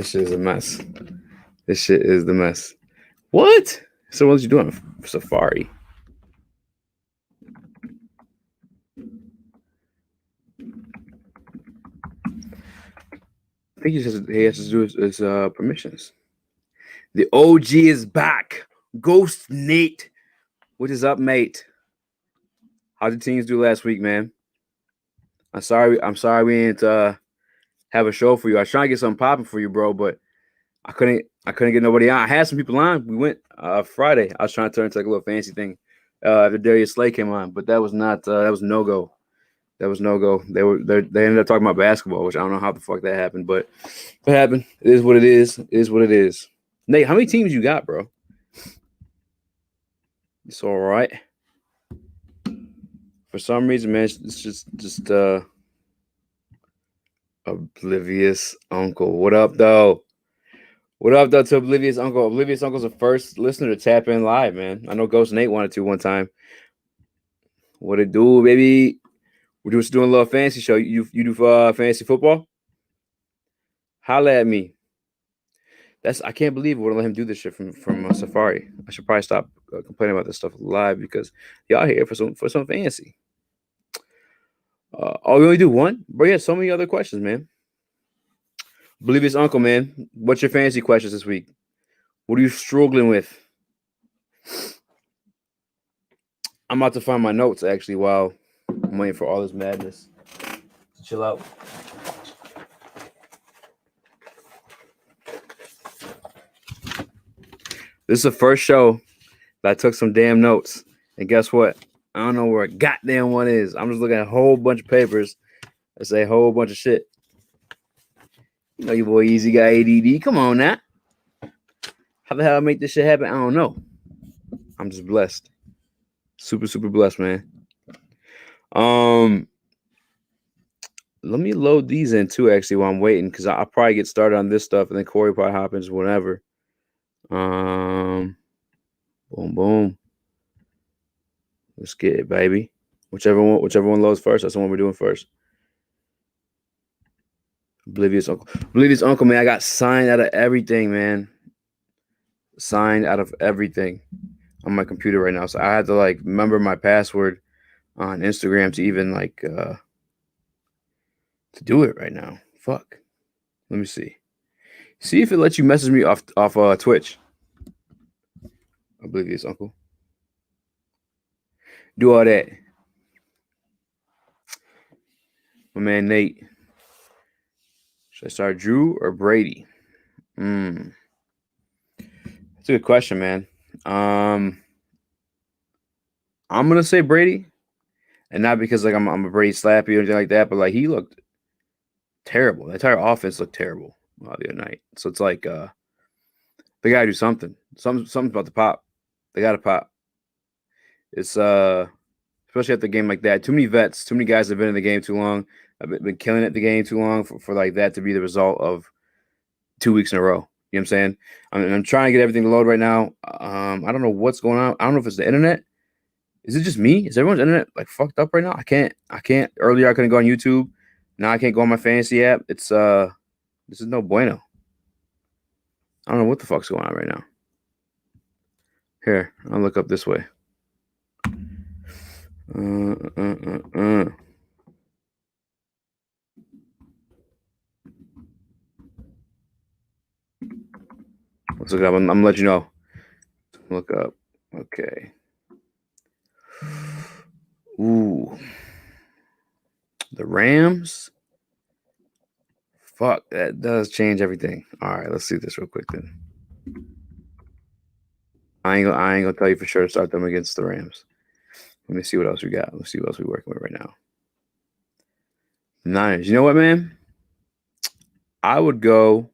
This shit is a mess. This shit is the mess. What? So what you doing? Safari. I think he has to do his permissions. The OG is back. Ghost Nate. What is up, mate? How did teams do last week, man? I'm sorry we didn't have a show for you. I was trying to get something popping for you, bro, but I couldn't get nobody on. I had some people on. We went Friday. I was trying to turn into like a little fancy thing after Darius Slay came on, but that was not that was no go. That was no go. They ended up talking about basketball, which I don't know how the fuck that happened, but it happened. It is what it is. It is what it is. Nate, how many teams you got, bro? It's all right. For some reason, man, it's just Oblivious Uncle. What up, though? What up, though, to Oblivious Uncle? Oblivious Uncle's the first listener to tap in live, man. I know Ghost Nate wanted to one time. What it do, baby? We're just doing a little fantasy show. You do fantasy football? Holla at me. I can't believe we wouldn't let him do this shit from Safari. I should probably stop complaining about this stuff live because y'all here for some fantasy. We only do one, but yeah, so many other questions, man. Oblivious Uncle, man. What's your fantasy questions this week? What are you struggling with? I'm about to find my notes actually while I'm waiting for all this madness to chill out. This is the first show that I took some damn notes. And guess what? I don't know where a goddamn one is. I'm just looking at a whole bunch of papers that say a whole bunch of shit. You know your boy Easy got ADD. Come on now. How the hell I make this shit happen? I don't know. I'm just blessed. Super, super blessed, man. Let me load these in too, actually, while I'm waiting, because I'll probably get started on this stuff, and then Corey probably happens, whatever. Boom, boom. Let's get it, baby. Whichever one loads first, that's the one we're doing first. Oblivious Uncle, man. I got signed out of everything, man. Signed out of everything on my computer right now. So I had to like remember my password on Instagram to even like to do it right now. Fuck. Let me see. See if it lets you message me off Twitch. Oblivious Uncle. Do all that. My man Nate. Should I start Drew or Brady? That's a good question, man. I'm gonna say Brady, and not because like I'm a Brady slappy or anything like that, but like he looked terrible. The entire offense looked terrible the other night. So it's like they gotta do something. Something about the pop. They gotta pop. It's especially at the game like that. Too many vets, too many guys have been in the game too long. I've been killing it the game too long for like that to be the result of 2 weeks in a row. You know what I'm saying? I'm trying to get everything to load right now. I don't know what's going on. I don't know if it's the internet. Is it just me? Is everyone's internet like fucked up right now? I can't. Earlier I couldn't go on YouTube. Now I can't go on my fantasy app. It's this is no bueno. I don't know what the fuck's going on right now. Here, I'll look up this way. Let's look up. I'm gonna let you know. Look up. Okay. Ooh. The Rams. Fuck, that does change everything. All right, let's see this real quick then. I ain't gonna tell you for sure to start them against the Rams. Let me see what else we got. Let's see what else we're working with right now. Niners. You know what, man? I would go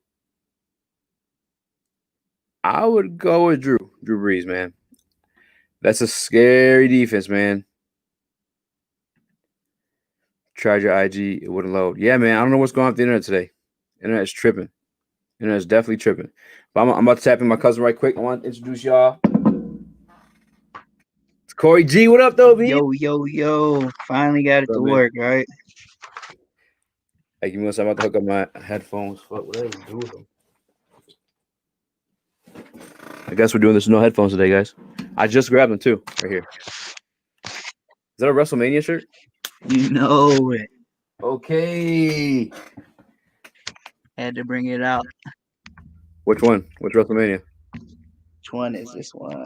with Drew Brees, man. That's a scary defense, man. Tried your IG, it wouldn't load. Yeah, man. I don't know what's going on with the internet today. Internet's tripping. Internet's definitely tripping. But I'm about to tap in my cousin right quick. I want to introduce y'all. It's Corey G. What up, though, B? Yo. Finally got it to work, right? Hey, give me one second. I'm about to hook up my headphones. Fuck, what did I do with them? I guess we're doing this with no headphones today, guys. I just grabbed them too, right here. Is that a WrestleMania shirt? You know it. Okay. Had to bring it out. Which one? Which WrestleMania? Which one is this one?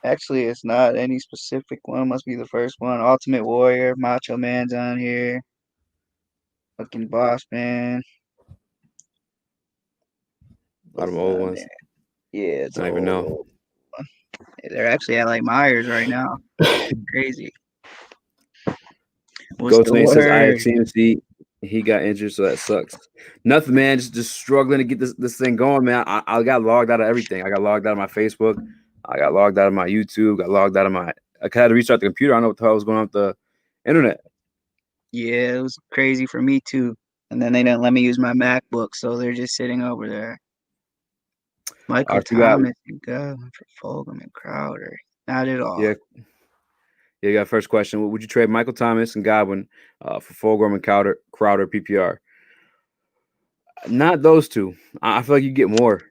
Actually, it's not any specific one. It must be the first one. Ultimate Warrior, Macho Man's on here. Fucking Boss Man. A lot of What's old on ones. there? Yeah, it's I don't even old, know. old one. They're actually at like Myers right now. Crazy. What's Ghost the Nate says I have word? CMC. He got injured, so that sucks. Nothing, man. Just struggling to get this thing going, man. I got logged out of everything. I got logged out of my Facebook. I got logged out of my YouTube. Got logged out of my. I had to restart the computer. I don't know what the hell was going on with the internet. Yeah, it was crazy for me too. And then they didn't let me use my MacBook, so they're just sitting over there. Michael You got Thomas and Godwin for Fulgham and Crowder. Not at all. yeah. Yeah, you got first question. Would you trade Michael Thomas and Godwin for Fulgham and Crowder PPR? Not those two. I feel like you get more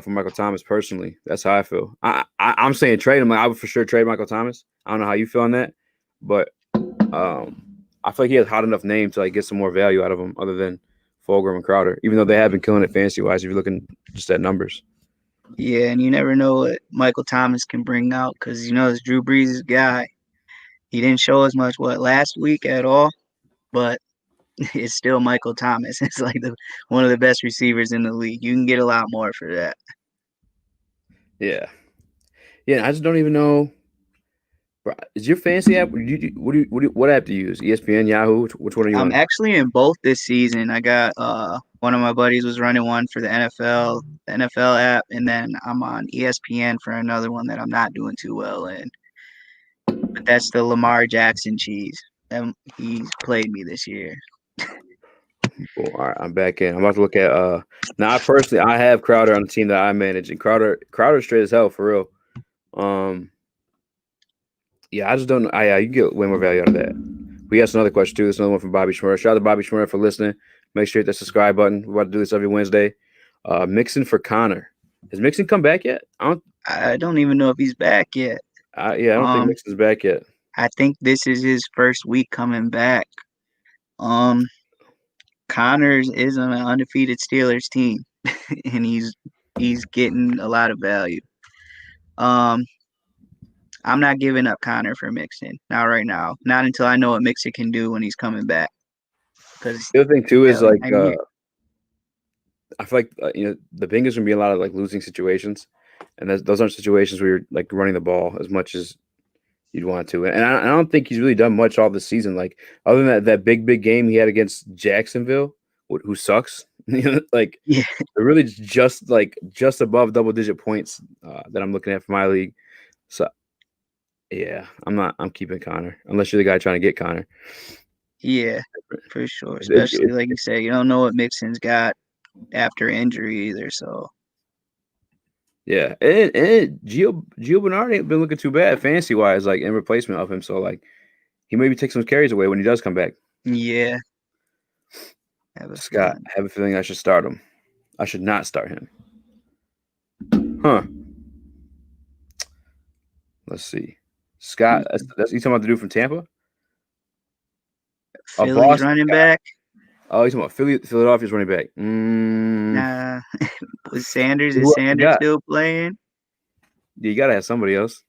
from Michael Thomas personally. That's how I feel. I'm saying trade him. Like, I would for sure trade Michael Thomas. I don't know how you feel on that, but I feel like he has hot enough name to like get some more value out of him other than Fulgham and Crowder, even though they have been killing it fantasy wise. If you're looking just at numbers. Yeah, and you never know what Michael Thomas can bring out because it's Drew Brees' guy. He didn't show as much last week at all, but it's still Michael Thomas. It's like one of the best receivers in the league. You can get a lot more for that. Yeah. I just don't even know. Bro, is your fantasy app? What app do you use? ESPN, Yahoo? Which one are you I'm on? actually in both this season. I got one of my buddies was running one for the NFL app, and then I'm on ESPN for another one that I'm not doing too well in. But that's the Lamar Jackson cheese. And he's played me this year. Cool. All right, I'm back in. I'm about to look at now I have Crowder on the team that I manage, and Crowder straight as hell for real. Yeah, I just don't know. Yeah, you get way more value out of that. We got another question too. There's another one from Bobby Schmurr. Shout out to Bobby Schmurr for listening. Make sure you hit that subscribe button. We're about to do this every Wednesday. Mixon for Connor. Has Mixon come back yet? I don't even know if he's back yet. I don't think Mixon's back yet. I think this is his first week coming back. Connors is on an undefeated Steelers team, and he's getting a lot of value. I'm not giving up Connor for Mixon. Not right now. Not until I know what Mixon can do when he's coming back. Because The other thing too is like I mean, I feel like the Bengals gonna be a lot of like losing situations, and those aren't situations where you're like running the ball as much as you'd want to. And I don't think he's really done much all this season. Like other than that big game he had against Jacksonville, who sucks. Like yeah, they're really just above double digit points that I'm looking at for my league. So yeah, I'm keeping Connor unless you're the guy trying to get Connor. yeah, for sure. Especially like you say, you don't know what Mixon's got after injury either. So Yeah, and Gio Bernard ain't been looking too bad fantasy wise, like in replacement of him. So like he maybe take some carries away when he does come back. yeah, Scott, I have a feeling I should start him. I should not start him. Huh. Let's see. Scott, that's you talking about the dude from Tampa? Philly's running back. Oh, he's talking about Philadelphia's running back. Nah, is Sanders still playing? Yeah, you gotta have somebody else.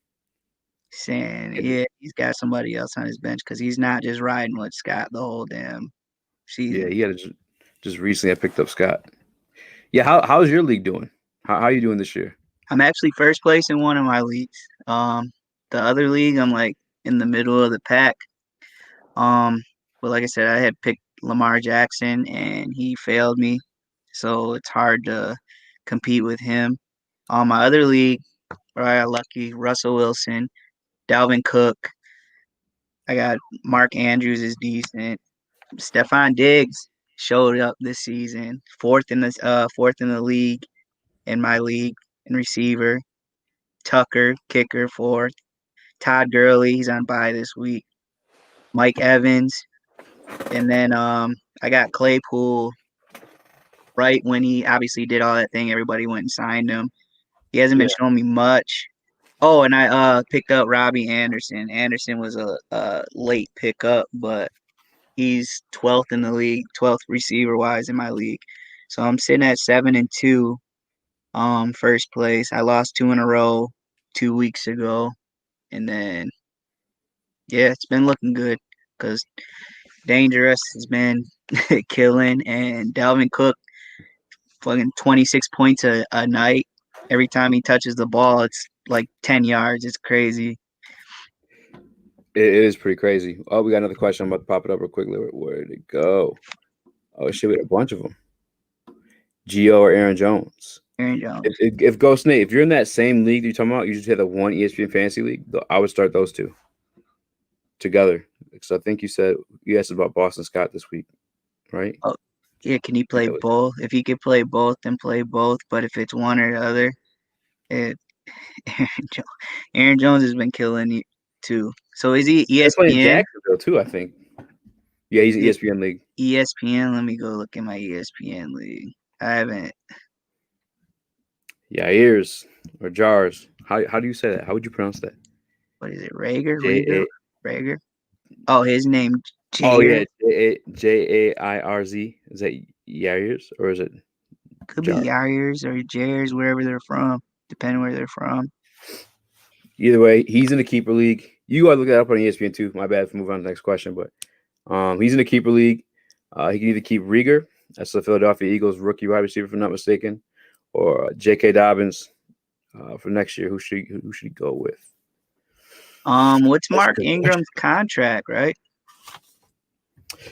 Yeah, he's got somebody else on his bench because he's not just riding with Scott the whole damn season. Yeah, he had just recently I picked up Scott. Yeah, how's your league doing? How are you doing this year? I'm actually first place in one of my leagues. The other league, I'm like in the middle of the pack. But like I said, I had picked Lamar Jackson and he failed me, so it's hard to compete with him. On my other league, where I got lucky, Russell Wilson, Dalvin Cook. I got Mark Andrews is decent. Stephon Diggs showed up this season, fourth in the league in my league in receiver. Tucker, kicker, fourth. Todd Gurley, he's on bye this week. Mike Evans, and then I got Claypool right when he obviously did all that thing, everybody went and signed him. He hasn't been Yeah. showing me much. Oh, and I picked up Robbie Anderson. Anderson was a late pickup, but he's 12th in the league, 12th receiver wise in my league. So I'm sitting at 7-2, first place. I lost two in a row 2 weeks ago, and then yeah, it's been looking good because Dangerous has been killing, and Dalvin Cook fucking 26 points a night. Every time he touches the ball, it's like 10 yards. It's crazy. It is pretty crazy. Oh, we got another question. I'm about to pop it up real quickly. Where did it go? Oh shit, we had a bunch of them. Gio or Aaron Jones? Aaron Jones. If Ghost Nate, if you're in that same league that you're talking about, you just have the one ESPN fantasy league. I would start those two together. So I think you asked about Boston Scott this week, right? Oh, yeah, can he play both? If he could play both, then play both. But if it's one or the other, it, Aaron Jones has been killing you too. So is he They're playing ESPN? Jacksonville too, I think. Yeah, he's an Is it ESPN league. ESPN? Let me go look at my ESPN league. I haven't. Yeah, ears or jars. How do you say that? How would you pronounce that? What is it? Rager? J A. Rager? Oh, his name Oh Jair. yeah, Jairz. Is that Yair's or is it Could be Jar? Yayers or Jairs, wherever they're from, depending where they're from. Either way, he's in the keeper league. You gotta look that up on ESPN too. My bad for moving on to the next question, but he's in the keeper league. He can either keep Rieger, that's the Philadelphia Eagles rookie wide receiver, if I'm not mistaken, or J.K. Dobbins for next year. Who should he go with? What's That's a Mark good Ingram's contract, right?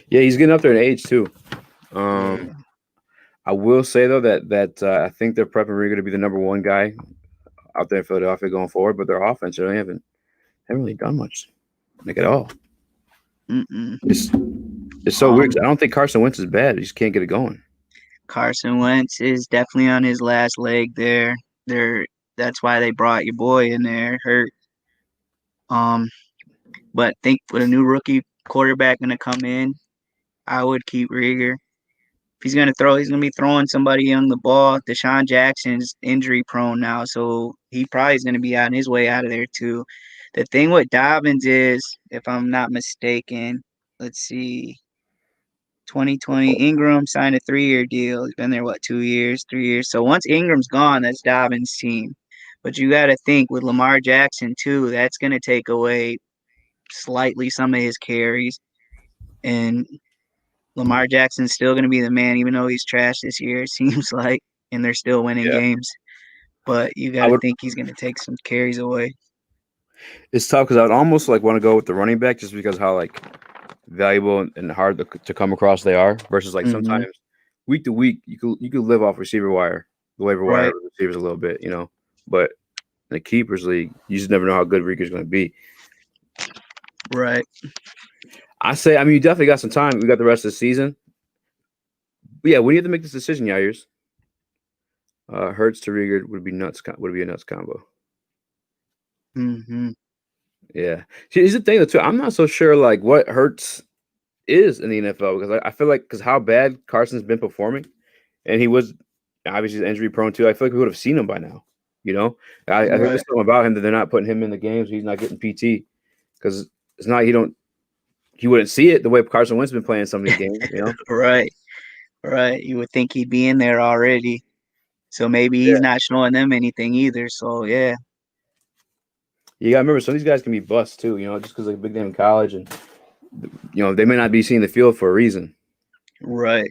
Yeah, he's getting up there in age too. Yeah. I will say though that I think they're prepping Rieger to be the number one guy out there in Philadelphia going forward, but their offense really haven't really done much, like at all. Mm-mm. It's so weird. 'Cause I don't think Carson Wentz is bad. He just can't get it going. Carson Wentz is definitely on his last leg there. That's why they brought your boy in there hurt. Um, but think with a new rookie quarterback gonna come in, I would keep Rieger. If he's gonna throw, he's gonna be throwing somebody young the ball. Deshaun Jackson's injury prone now, so he probably is gonna be on his way out of there too. The thing with Dobbins is, if I'm not mistaken, let's see, 2020 Ingram signed a 3-year deal. He's been there what 2 years, 3 years. So once Ingram's gone, that's Dobbins' team. But you got to think with Lamar Jackson too, that's gonna take away slightly some of his carries, and Lamar Jackson's still going to be the man, even though he's trash this year, it seems like, and they're still winning Yeah, games. But you got I to would. think he's going to take some carries away. It's tough because I would almost like want to go with the running back just because how like valuable and hard to come across they are versus like Mm-hmm. sometimes week to week you could live off receiver wire, the waiver wire Right, of receivers a little bit, but in the keepers league, you just never know how good Rieger's going to be. right. I say, I mean, you definitely got some time. We got the rest of the season. But yeah, when you have to make this decision, Yair's Hurts to Rieger would be nuts. Would be a nuts combo. Mm-hmm. Yeah. See, here's the thing though too. I'm not so sure like what Hurts is in the NFL because I feel like because how bad Carson's been performing, and he was obviously injury prone too. I feel like we would have seen him by now. You know, I think Right, there's something about him that they're not putting him in the games. He's not getting PT because it's not he wouldn't see it the way Carson Wentz been playing some of these games. right, right. You would think he'd be in there already. So maybe Yeah. he's not showing them anything either. So, yeah, You got to remember some of these guys can be busts too. Just because they're a big name in college and they may not be seeing the field for a reason. right.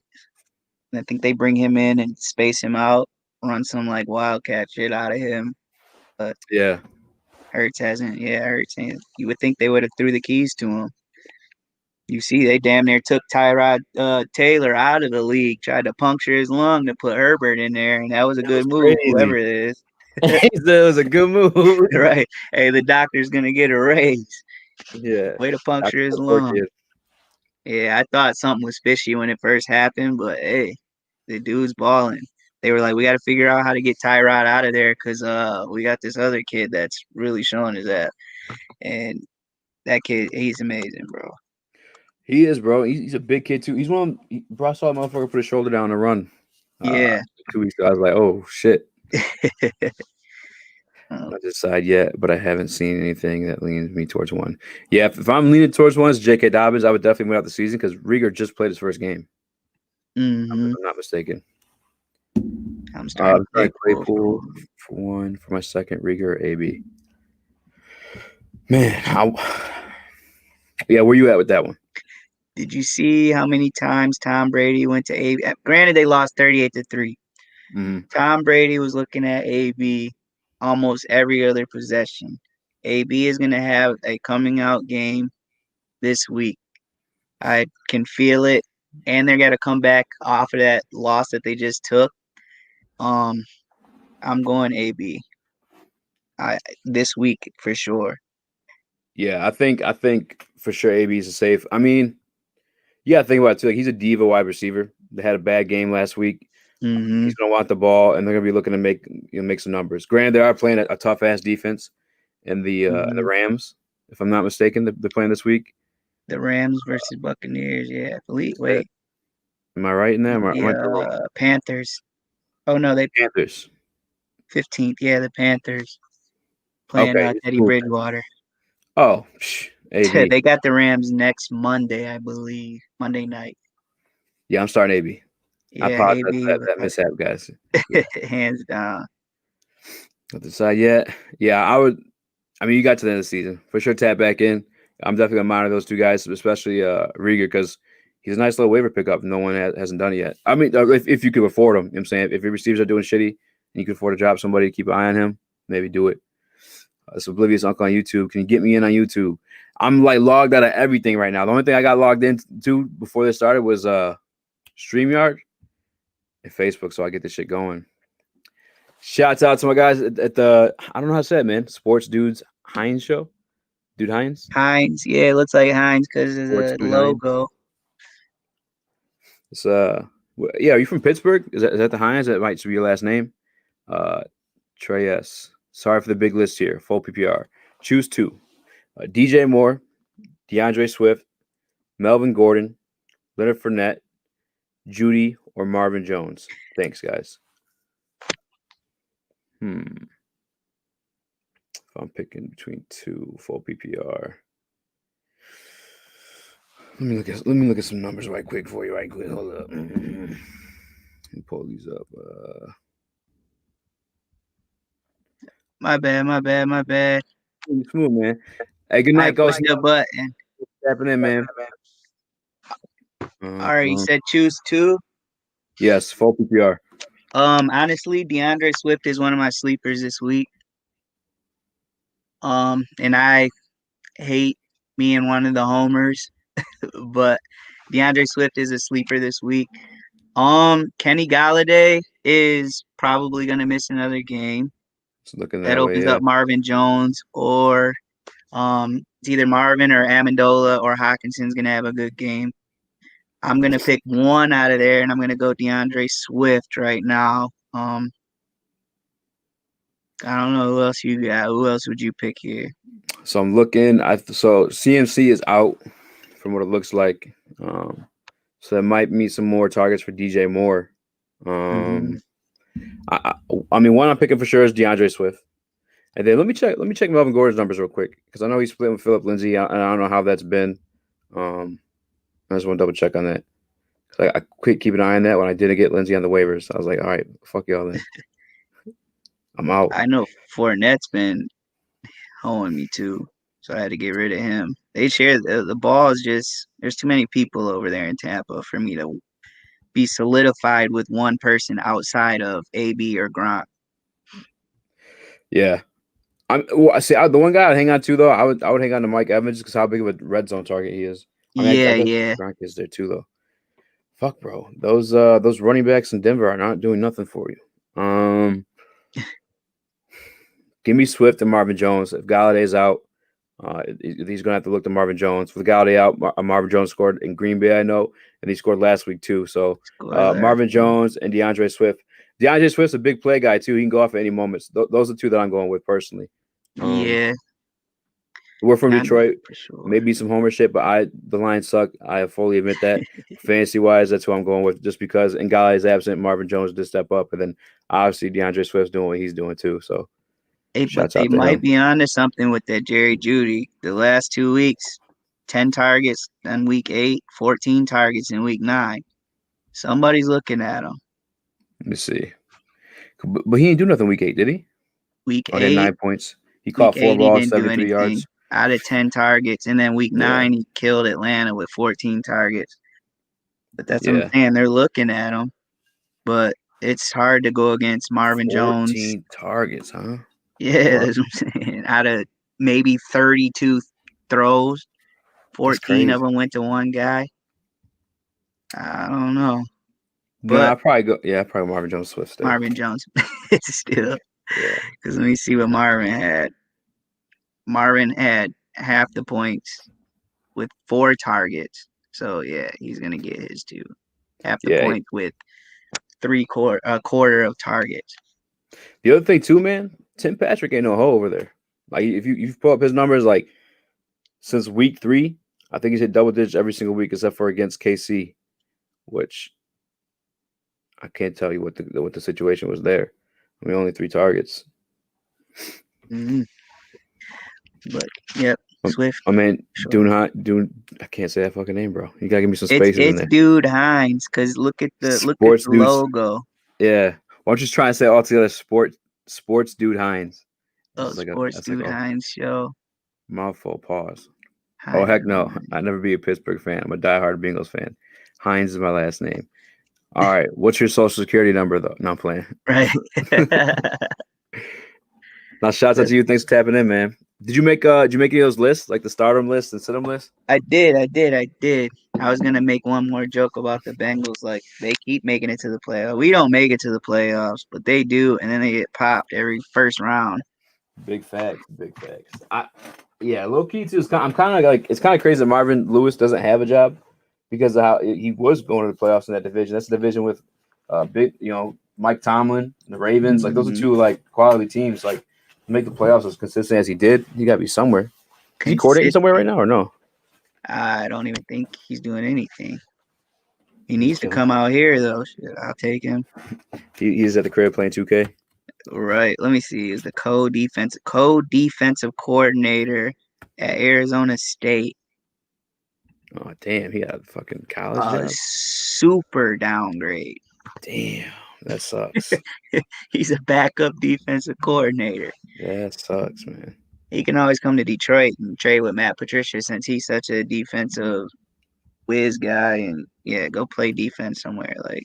And I think they bring him in and space him out, run some like wildcat shit out of him. But Yeah. Hurts hasn't. Yeah, Hurts. You would think they would have threw the keys to him. You see, they damn near took Tyrod Taylor out of the league, tried to puncture his lung to put Herbert in there, and that was a That was good move, whoever crazy. it is. He said it was a good move. Right. Hey, the doctor's gonna get a raise. Yeah. Way to puncture his That's poor lung. kid. Yeah, I thought something was fishy when it first happened, but hey, the dude's balling. They were like, we got to figure out how to get Tyrod out of there because we got this other kid that's really showing his ass, and that kid, he's amazing, bro. He is, bro. He's a big kid too. He's one. Bro, I saw a motherfucker put his shoulder down and run. Yeah. 2 weeks ago. I was like, oh shit. Oh, Not decide yet, but I haven't seen anything that leans me towards one. Yeah, if I'm leaning towards one, it's J.K. Dobbins. I would definitely win out the season because Rieger just played his first game. mm-hmm. If I'm not mistaken. I'm starting I'm trying Claypool. Claypool for one. For my second, Rieger, AB. Man, yeah, where you at with that one? Did you see how many times Tom Brady went to AB? Granted, they lost 38-3. Mm-hmm. Tom Brady was looking at AB almost every other possession. AB is going to have a coming out game this week. I can feel it. And they're going to come back off of that loss that they just took. I'm going AB. This week for sure. Yeah, I think for sure AB is a safe. I mean, yeah, think about it too. Like he's a diva wide receiver. They had a bad game last week. Mm-hmm. He's gonna want the ball, and they're gonna be looking to make some numbers. Granted, they are playing a tough ass defense in the Rams, if I'm not mistaken. They're playing this week. The Rams versus Buccaneers. Yeah, wait. Am I right in that? Am I wrong? Panthers. Oh no, they Panthers. 15th. Yeah, the Panthers playing Okay. Teddy Bridgewater. Oh, AB. They got the Rams next Monday, I believe. Monday night. Yeah, I'm starting AB. I Yeah, apologize AB for that mishap, guys. hands down. Not decide yet. Yeah, I would. I mean, you got to the end of the season for sure. Tap back in. I'm definitely gonna monitor those two guys, especially Rieger, because he's a nice little waiver pickup. No one hasn't done it yet. I mean, if you could afford him, you know what I'm saying if your receivers are doing shitty and you can afford to drop somebody to keep an eye on him, maybe do it. It's Oblivious Uncle on YouTube. Can you get me in on YouTube? I'm like logged out of everything right now. The only thing I got logged into before this started was StreamYard and Facebook, so I get this shit going. Shouts out to my guys at the I don't know how to say it, man. Sports Dudes Hines show. Dude Hines. Hines, yeah, it looks like Hines because of Sports the Dude logo. Hines. It's yeah. Are you from Pittsburgh? Is that the Hines? That might be your last name. Trey S. Sorry for the big list here. Full PPR. Choose two. DJ Moore, DeAndre Swift, Melvin Gordon, Leonard Fournette, Judy, or Marvin Jones. Thanks, guys. If I'm picking between two full PPR. Let me look at some numbers right quick for you. Right quick. Hold up. Let me pull these up. My bad. Smooth, man. Hey, good night, I Ghost. pushed the button. What's happening, man? All right, you said choose two. Yes, full PPR. Honestly, DeAndre Swift is one of my sleepers this week. And I hate being one of the homers, but DeAndre Swift is a sleeper this week. Kenny Galladay is probably gonna miss another game. It's looking That that way. opens Yeah. up Marvin Jones, or it's either Marvin or Amendola or Hawkinson's gonna have a good game. I'm gonna pick one out of there, and I'm gonna go DeAndre Swift right now. I don't know who else you got. Who else would you pick here? So I'm looking. So CMC is out from what it looks like. So that might mean some more targets for DJ Moore. I mean, one I'm picking for sure is DeAndre Swift. And then let me check Melvin Gordon's numbers real quick because I know he's split with Philip Lindsay, and I don't know how that's been. I just want to double check on that. I quit keeping an eye on that when I didn't get Lindsay on the waivers. I was like, all right, fuck y'all then. I'm out. I know Fournette's been hoeing me too, so I had to get rid of him. They share the ball is just there's too many people over there in Tampa for me to be solidified with one person outside of AB or Gronk. Yeah. The one guy I'd hang on to though, I would hang on to Mike Evans because how big of a red zone target he is. I mean, I guess Gronk is there too though. Fuck, bro. Those running backs in Denver are not doing nothing for you. Give me Swift and Marvin Jones. If Galladay's out, he's gonna have to look to Marvin Jones. With Galladay out, Marvin Jones scored in Green Bay, I know, and he scored last week too. So Marvin Jones and DeAndre Swift. DeAndre Swift's a big play guy too. He can go off at any moment. Those are two that I'm going with personally. Yeah. We're from Not Detroit. for sure. Maybe some homer shit, but the Lions suck. I fully admit that. Fantasy wise, that's who I'm going with, just because Ngale's absent. Marvin Jones did step up, and then obviously DeAndre Swift's doing what he's doing too. So Hey, but shouts they out to might him. be onto something with that Jerry Judy. The last 2 weeks, 10 targets in week 8, 14 targets in week 9. Somebody's looking at him. Let me see. But he didn't do nothing week 8, did he? Week Oh, he had 8, 9 points. He week caught 4 8, he balls, didn't do 73 anything yards. out of 10 targets. And then week Yeah, 9, he killed Atlanta with 14 targets. But that's what I'm yeah. saying. They're looking at him. But it's hard to go against Marvin Jones. 14 targets, huh? Yeah, Fuck. that's what I'm saying. Out of maybe 32 throws, That's 14 of crazy. them went to one guy. I don't know. No, But I probably go. Yeah, probably Marvin Jones Swift still. Marvin Jones it's still, Yeah, because let me see what Marvin had. Marvin had half the points with 4 targets. So yeah, he's gonna get his too. Half the yeah. points with a quarter of targets. The other thing too, man, Tim Patrick ain't no hoe over there. Like if you pull up his numbers, like since week 3, I think he's hit double digits every single week except for against KC, which I can't tell you what the situation was there. I mean, only 3 targets. Mm-hmm. But yep, Swift. I mean, Sure. Dune. I can't say that fucking name, bro. You gotta give me some It's spaces in it's there. Dude Hines, because look at Sports the dudes. logo. Yeah. Why don't you just try and say all together? Sports dude Hines. Oh, Sports That's like Dude a Hines show. mouthful. Pause. Oh Hines heck no! I never be a Pittsburgh fan. I'm a diehard Bengals fan. Hines is my last name. All right. What's your social security number though? No, I'm playing. right. Now, shouts out to you. Thanks for tapping in, man. Did you make any of those lists, like the stardom list and sit 'em list? I did. I was gonna make one more joke about the Bengals. Like, they keep making it to the playoffs. We don't make it to the playoffs, but they do, and then they get popped every first round. Big facts. Big facts. Yeah, low key too. I'm kind of like it's kind of crazy that Marvin Lewis doesn't have a job because of how he was going to the playoffs in that division. That's the division with big, Mike Tomlin, the Ravens. Like those are Mm-hmm. two like quality teams. Like to make the playoffs as consistent as he did, he got to be somewhere. Is he coordinating somewhere right Consistent. now or no? I don't even think he's doing anything. He He's needs to chilling. come out here though. Shit, I'll take him. He's at the crib playing 2K. Right. Let me see. Is the co-defensive coordinator at Arizona State. Oh damn, he got a fucking college job. Super downgrade. Damn, that sucks. He's a backup defensive coordinator. That sucks, man. He can always come to Detroit and trade with Matt Patricia since he's such a defensive whiz guy, and yeah, go play defense somewhere. Like,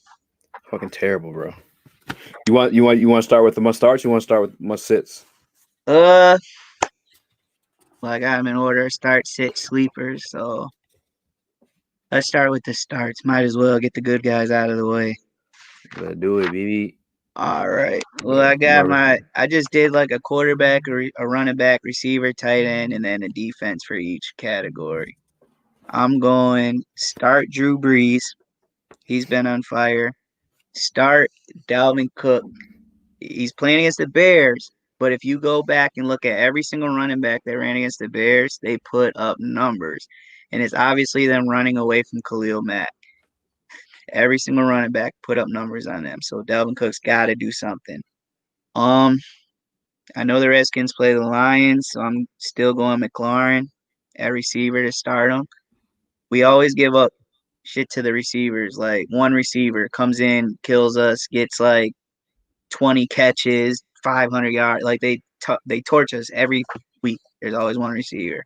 Fucking terrible, bro. You want to start with the must starts? You want to start with must sits? well, I got him in order: start, sit, sleepers. So let's start with the starts. Might as well get the good guys out of the way. Let's do it, baby. All right. Well, Yeah, I just did like a quarterback, a running back, receiver, tight end, and then a defense for each category. I'm going start Drew Brees. He's been on fire. Start Dalvin Cook. He's playing against the Bears, but if you go back and look at every single running back that ran against the Bears, they put up numbers. And it's obviously them running away from Khalil Mack. Every single running back put up numbers on them. So Dalvin Cook's got to do something. Um, I know the Redskins play the Lions, so I'm still going McLaurin at receiver to start them. We always give up shit to the receivers. Like, one receiver comes in, kills us, gets like 20 catches, 500 yards. Like, they torch us every week. There's always one receiver.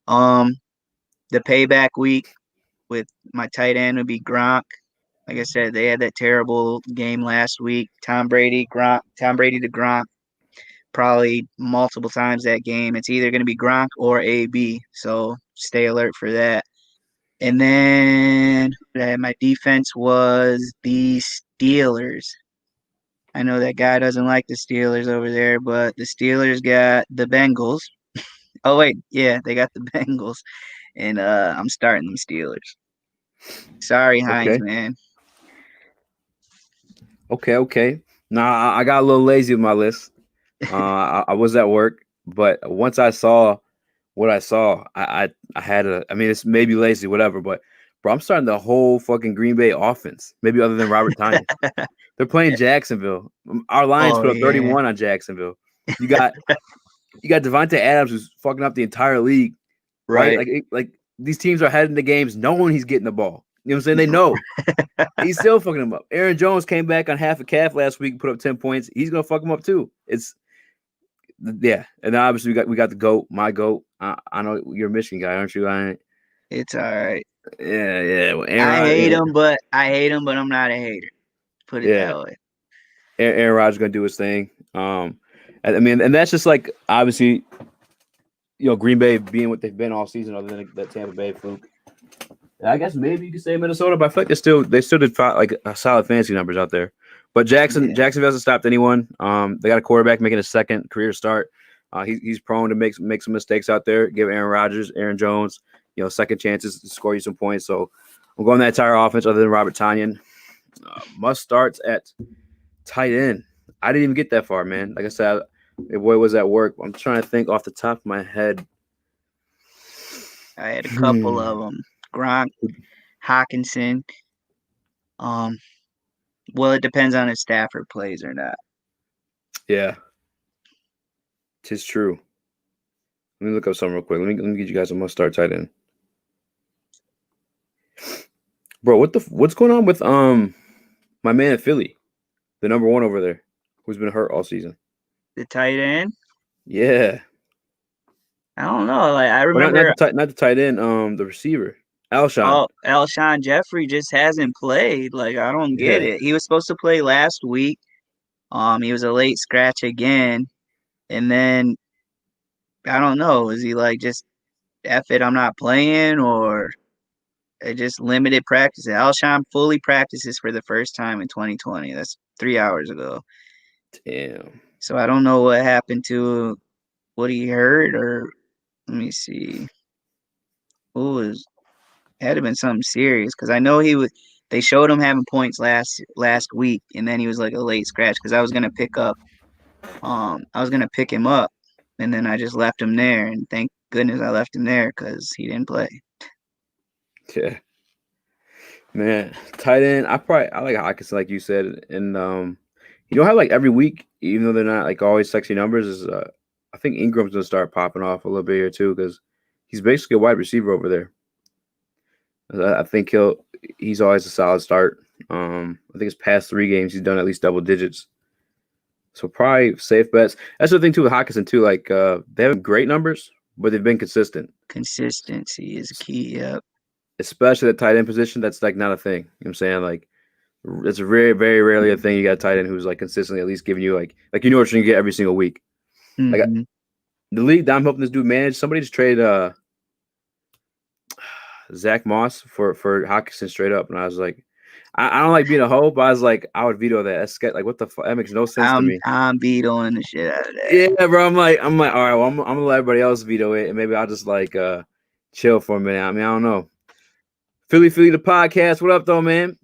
Um, the payback week with my tight end would be Gronk. Like I said, they had that terrible game last week. Tom Brady to Gronk, probably multiple times that game. It's either going to be Gronk or AB, so stay alert for that. And then my defense was the Steelers. I know that guy doesn't like the Steelers over there, but the Steelers got the Bengals. Oh wait, yeah, they got the Bengals, and I'm starting them Steelers. Sorry, Hines, Okay. man. Okay. Nah, I got a little lazy with my list. I was at work, but once I saw what I saw, I had a. I mean, it's maybe lazy, whatever, but bro, I'm starting the whole fucking Green Bay offense. Maybe other than Robert Tanyan. They're playing Jacksonville. Our Lions Oh put up yeah, 31 on Jacksonville. You got Devontae Adams who's fucking up the entire league, right? right. Like these teams are heading to games knowing he's getting the ball. You know what I'm saying? They know. He's still fucking him up. Aaron Jones came back on half a calf last week, put up 10 points. He's gonna fuck him up too. It's yeah, and then obviously we got the GOAT, my GOAT. I know you're a Michigan guy, aren't you? It's all right. Yeah. Well, I Aaron, hate him, but I'm not a hater. Put it yeah, that way. Aaron Rodgers gonna do his thing. I mean, and that's just like obviously, Green Bay being what they've been all season, other than that Tampa Bay fluke. I guess maybe you could say Minnesota, but I feel like they still did like solid fantasy numbers out there. But Yeah. Jacksonville hasn't stopped anyone. They got a quarterback making a second career start. He's prone to make some mistakes out there. Give Aaron Rodgers, Aaron Jones, second chances to score you some points. So I'm going that entire offense other than Robert Tanyan. Must starts at tight end. I didn't even get that far, man. Like I said, your boy was at work. I'm trying to think off the top of my head. I had a couple of them. Gronk, Hawkinson. Well, it depends on if Stafford plays or not. Yeah, tis true. Let me look up something real quick. Let me get you guys a must start tight end. Bro, what's going on with my man in Philly, the number one over there, who's been hurt all season? The tight end? Yeah. I don't know. Like I Or remember not the tight end, the receiver. Alshon. Alshon Jeffrey just hasn't played. Like I don't get Yeah. it. He was supposed to play last week. He was a late scratch again. And then I don't know, is he like just F it, I'm not playing, or just limited practice? Alshon fully practices for the first time in 2020. That's 3 hours ago. Damn. So I don't know what happened to what he heard, or let me see. Had to have been something serious because I know he was. They showed him having points last week, and then he was like a late scratch because I was gonna pick him up, and then I just left him there, and thank goodness I left him there because he didn't play. Yeah. Man, tight end. I like Hawkins, like you said, and how like every week, even though they're not like always sexy numbers, is I think Ingram's gonna start popping off a little bit here too because he's basically a wide receiver over there. I think he's always a solid start. I think his past 3 games he's done at least double digits. So probably safe bets. That's the thing too with Hawkinson too. Like they have great numbers, but they've been consistent. Consistency is key. Yep. Especially the tight end position. That's like not a thing. You know what I'm saying? Like it's very, very rarely a thing. You got a tight end who's like consistently at least giving you like what you're gonna get every single week. Like Mm-hmm. the league that I'm helping this dude manage, somebody just traded Zach Moss for Hawkinson straight up, and I was like, I don't like being a hoe, but I was like, I would veto that. That's like what the fuck? That makes no sense to me. I'm vetoing the shit out of that. Yeah, bro. I'm like, all right. Well, I'm gonna let everybody else veto it, and maybe I'll just like chill for a minute. I mean, I don't know. Philly the podcast. What up, though, man?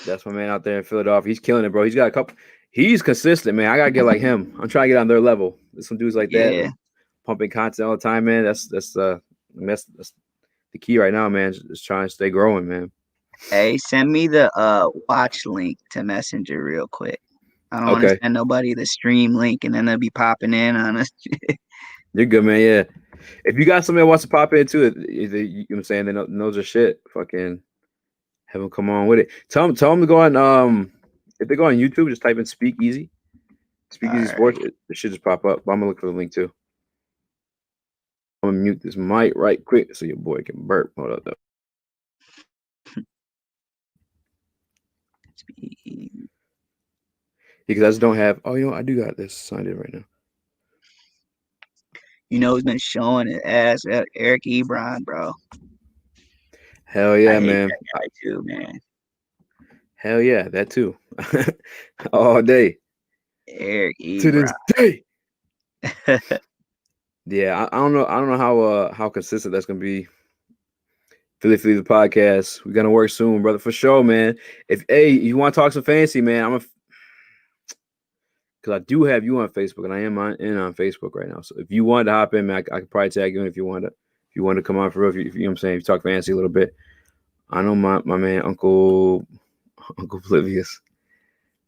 That's my man out there in Philadelphia. He's killing it, bro. He's got a couple. He's consistent, man. I gotta get like him. I'm trying to get on their level. There's some dudes like that pumping content all the time, man. That's the key right now, man. Just trying to stay growing, man. Hey, send me the watch link to Messenger real quick. I don't want to send nobody the stream link and then they'll be popping in on us. You're good, man. Yeah. If you got somebody that wants to pop into it, you know what I'm saying, they knows their shit. Fucking have them come on with it. Tell them to go on if they go on YouTube, just type in Speak Easy Sports. It should just pop up. But I'm gonna look for the link too. I'm gonna mute this mic right quick so your boy can burp. Hold up though. Because I just don't have. Oh, I do got this signed in right now. Who's been showing it as Eric Ebron, bro. Hell yeah, man. That guy too, man. Hell yeah, that too. All day. Eric Ebron. To this day. Yeah, I don't know how consistent that's gonna be. Philly the podcast. We're gonna work soon, brother, for sure, man. If you want to talk some fantasy, man, because I do have you on Facebook, and I am on Facebook right now. So if you wanted to hop in, man, I could probably tag you in if you wanted. If you wanted to come on for real, if you know what I'm saying, if you talk fancy a little bit. I know my man Uncle Oblivious.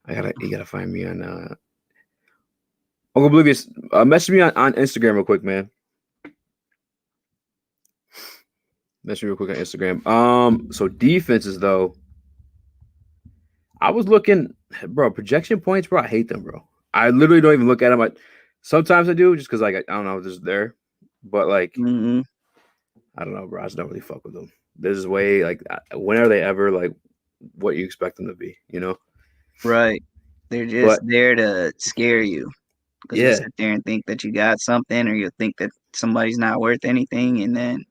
You gotta find me on Uncle Oblivious. Message me on Instagram real quick, man. Message me real quick on Instagram. So defenses though, I was looking, bro. Projection points, bro. I hate them, bro. I literally don't even look at them. Sometimes I do, just because like I don't know, they're just there. But like, Mm-hmm. I don't know, bro. I just don't really fuck with them. This is way like, when are they ever like what you expect them to be? You know? Right. They're just But there to scare you because you'll yeah, sit there and think that you got something, or you'll think that somebody's not worth anything, and then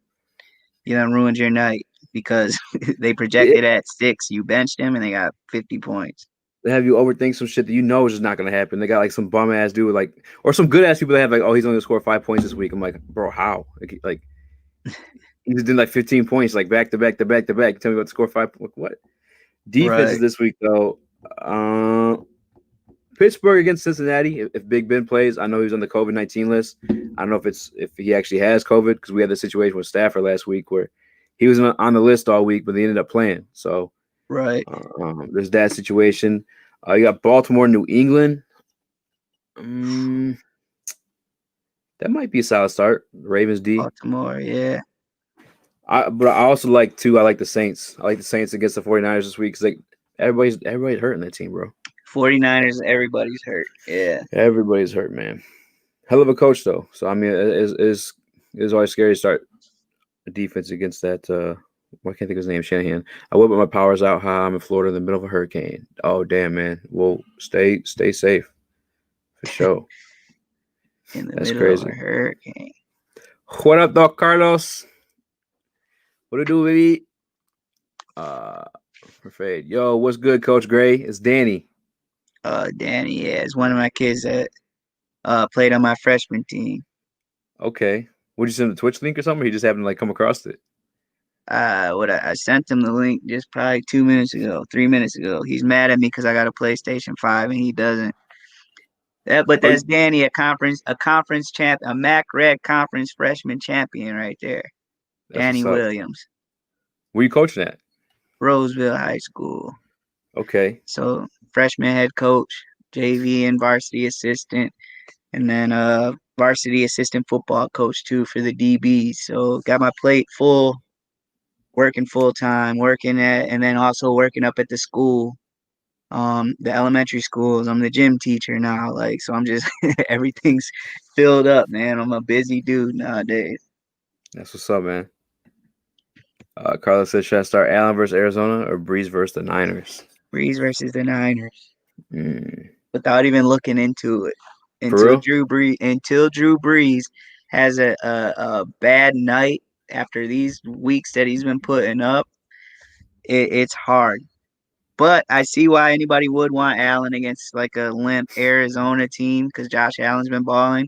you done ruined your night because they yeah. projected at 6. You benched him, and they got 50 points. They have you overthink some shit that you know is just not gonna happen. They got like some bum ass dude, like, or some good ass people that have like, oh, he's only gonna score 5 points this week. I'm like, bro, how? Like he just did like 15 points, like back to back to back to back. Tell me about to score 5. Like, what? Defenses Right. this week though. Uh, Pittsburgh against Cincinnati. If Big Ben plays, I know he was on the COVID-19 list. I don't know if he actually has COVID, because we had the situation with Stafford last week where he was on the list all week, but he ended up playing. So Right. there's that situation. You got Baltimore, New England. That might be a solid start. Ravens D. Baltimore, yeah. But I also like too. I like the Saints. I like the Saints against the 49ers this week because like everybody's hurting that team, bro. 49ers, everybody's hurt. Yeah. Everybody's hurt, man. Hell of a coach though. So I mean, it's always scary to start a defense against that. I can't think of his name. Shanahan. I will put my powers out high. I'm in Florida in the middle of a hurricane. Oh damn, man. Well, stay safe for sure. In the That's middle of a crazy. hurricane. What up, Doc Carlos? What it do, baby? Afraid. Yo, what's good, Coach Gray? It's Danny. Danny, yeah, it's one of my kids that played on my freshman team. Okay. Would you send a Twitch link or something? Or he just happened to like come across it. I sent him the link just probably 2 minutes ago, 3 minutes ago. He's mad at me because I got a PlayStation 5 and he doesn't. But Oh, that's Danny, a conference champ, a MAC Red Conference freshman champion right there. that's Danny what's up. Williams, Where you coaching at? Roseville High School. Okay. So freshman head coach, JV and varsity assistant, and then varsity assistant football coach too for the DBs. So got my plate full, working full time, and then also working up at the school, the elementary schools. I'm the gym teacher now, like, so I'm just everything's filled up, man. I'm a busy dude nowadays. That's what's up, man. Carlos says, should I start Allen versus Arizona or Breeze versus the Niners? Brees versus the Niners, Mm. without even looking into it, For real? Until Drew Brees has a bad night after these weeks that he's been putting up, it's hard. But I see why anybody would want Allen against like a limp Arizona team because Josh Allen's been balling.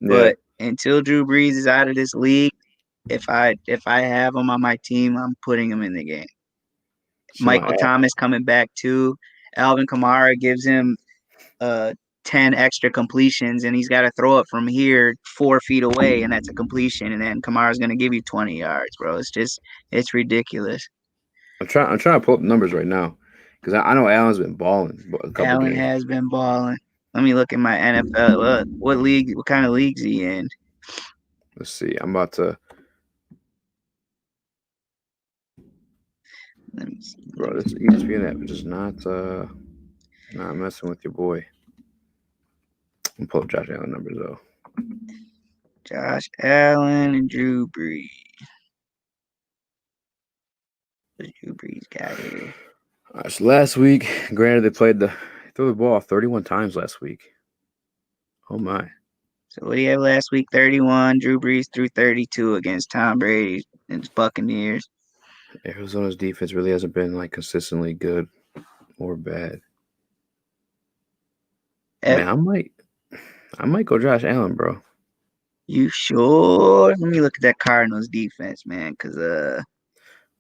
Yeah. But until Drew Brees is out of this league, if I have him on my team, I'm putting him in the game. So Michael Thomas coming back too. Alvin Kamara gives him 10 extra completions, and he's got to throw it from here 4 feet away, and that's a completion. And then Kamara's going to give you 20 yards, bro. It's ridiculous. I'm trying to pull up numbers right now because I know Allen's been balling a couple Allen games. has been balling. Let me look at my NFL. What league? What kind of leagues he in? Let's see. I'm about to. Let me see. Bro, this ESPN app is just not messing with your boy. I'm pull up Josh Allen numbers though. Josh Allen and Drew Brees. What Drew Brees got here? All right, so last week, granted, they threw the ball 31 times last week. Oh my! So what do you have last week? 31. Drew Brees threw 32 against Tom Brady and his Buccaneers. Arizona's defense really hasn't been like consistently good or bad. Man, I might go Josh Allen, bro. You sure? Let me look at that Cardinals defense, man, because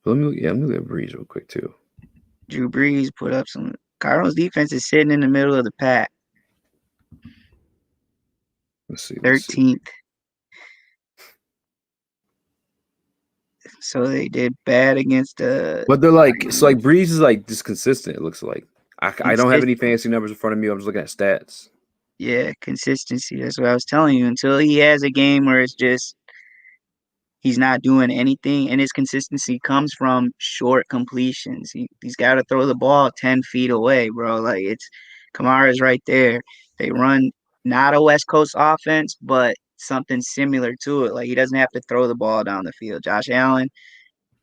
Let me look at Breeze real quick too. Drew Brees put up some. Cardinals defense is sitting in the middle of the pack. Let's see. 13th. So they did bad against the. But they're like, so like Brees is like just consistent. It looks like I don't have any Consistent. fancy numbers in front of me. I'm just looking at stats. Yeah, consistency. That's what I was telling you. Until he has a game where it's just he's not doing anything, and his consistency comes from short completions. He's got to throw the ball 10 feet away, bro. Like it's Kamara's right there. They run not a West Coast offense, but something similar to it. Like he doesn't have to throw the ball down the field.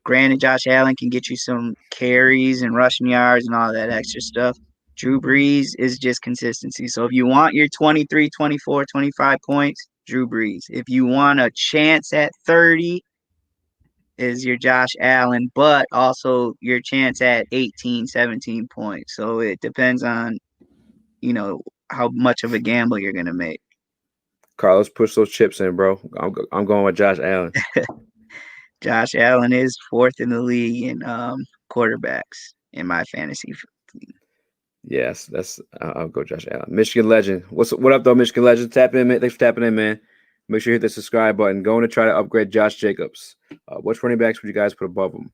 Granted, Josh Allen can get you some carries and rushing yards and all that extra stuff. Drew Brees is just consistency. So if you want your 23, 24, 25 points, Drew Brees. If you want a chance at 30, is your Josh Allen, but also your chance at 18, 17 points. So it depends on, how much of a gamble you're going to make. Carlos, push those chips in, bro. I'm going with Josh Allen. Josh Allen is fourth in the league in quarterbacks in my fantasy. Yes, I'll go Josh Allen. Michigan legend. What up though, Michigan legend? Tap in, man. Thanks for tapping in, man. Make sure you hit the subscribe button. Going to try to upgrade Josh Jacobs. Which running backs would you guys put above him?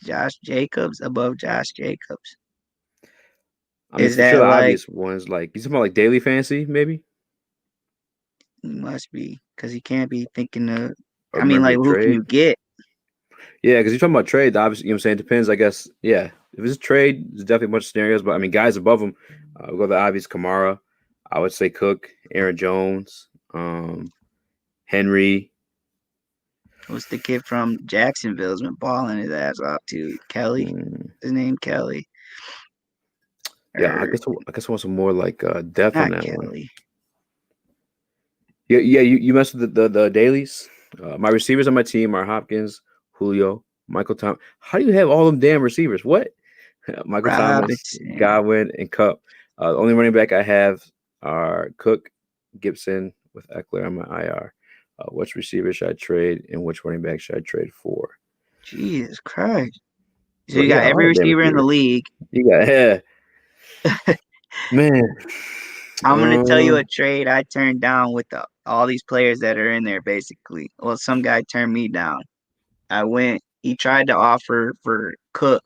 Josh Jacobs above Josh Jacobs. I mean, Is for sure that the like obvious ones. Like you talking about like daily fantasy, maybe? he must be because he can't be thinking of. Or I mean, remember like the who can trade? you get? Yeah, because you're talking about trade. Obviously, you know what I'm saying? It depends, I guess. Yeah. If it's a trade, there's definitely a bunch of scenarios. But I mean, guys above him, we'll go the obvious Kamara. I would say Cook, Aaron Jones, Henry. What's the kid from Jacksonville's been balling his ass off too? Kelly. His name Kelly. Yeah, I Or guess I want some more like depth on not that one. Kelly. Yeah, you messed with the dailies. My receivers on my team are Hopkins, Julio, Michael Thomas. How do you have all them damn receivers? What? Michael Thomas, Robinson. Godwin, and Cup. The only running back I have are Cook, Gibson with Eckler on my IR. Which receiver should I trade, and which running back should I trade for? Jesus Christ. So So you you got got a lot every of damn receiver in the receivers. league. You got man. I'm gonna tell you a trade I turned down with all these players that are in there. Basically, well, some guy turned me down. He tried to offer for Cook.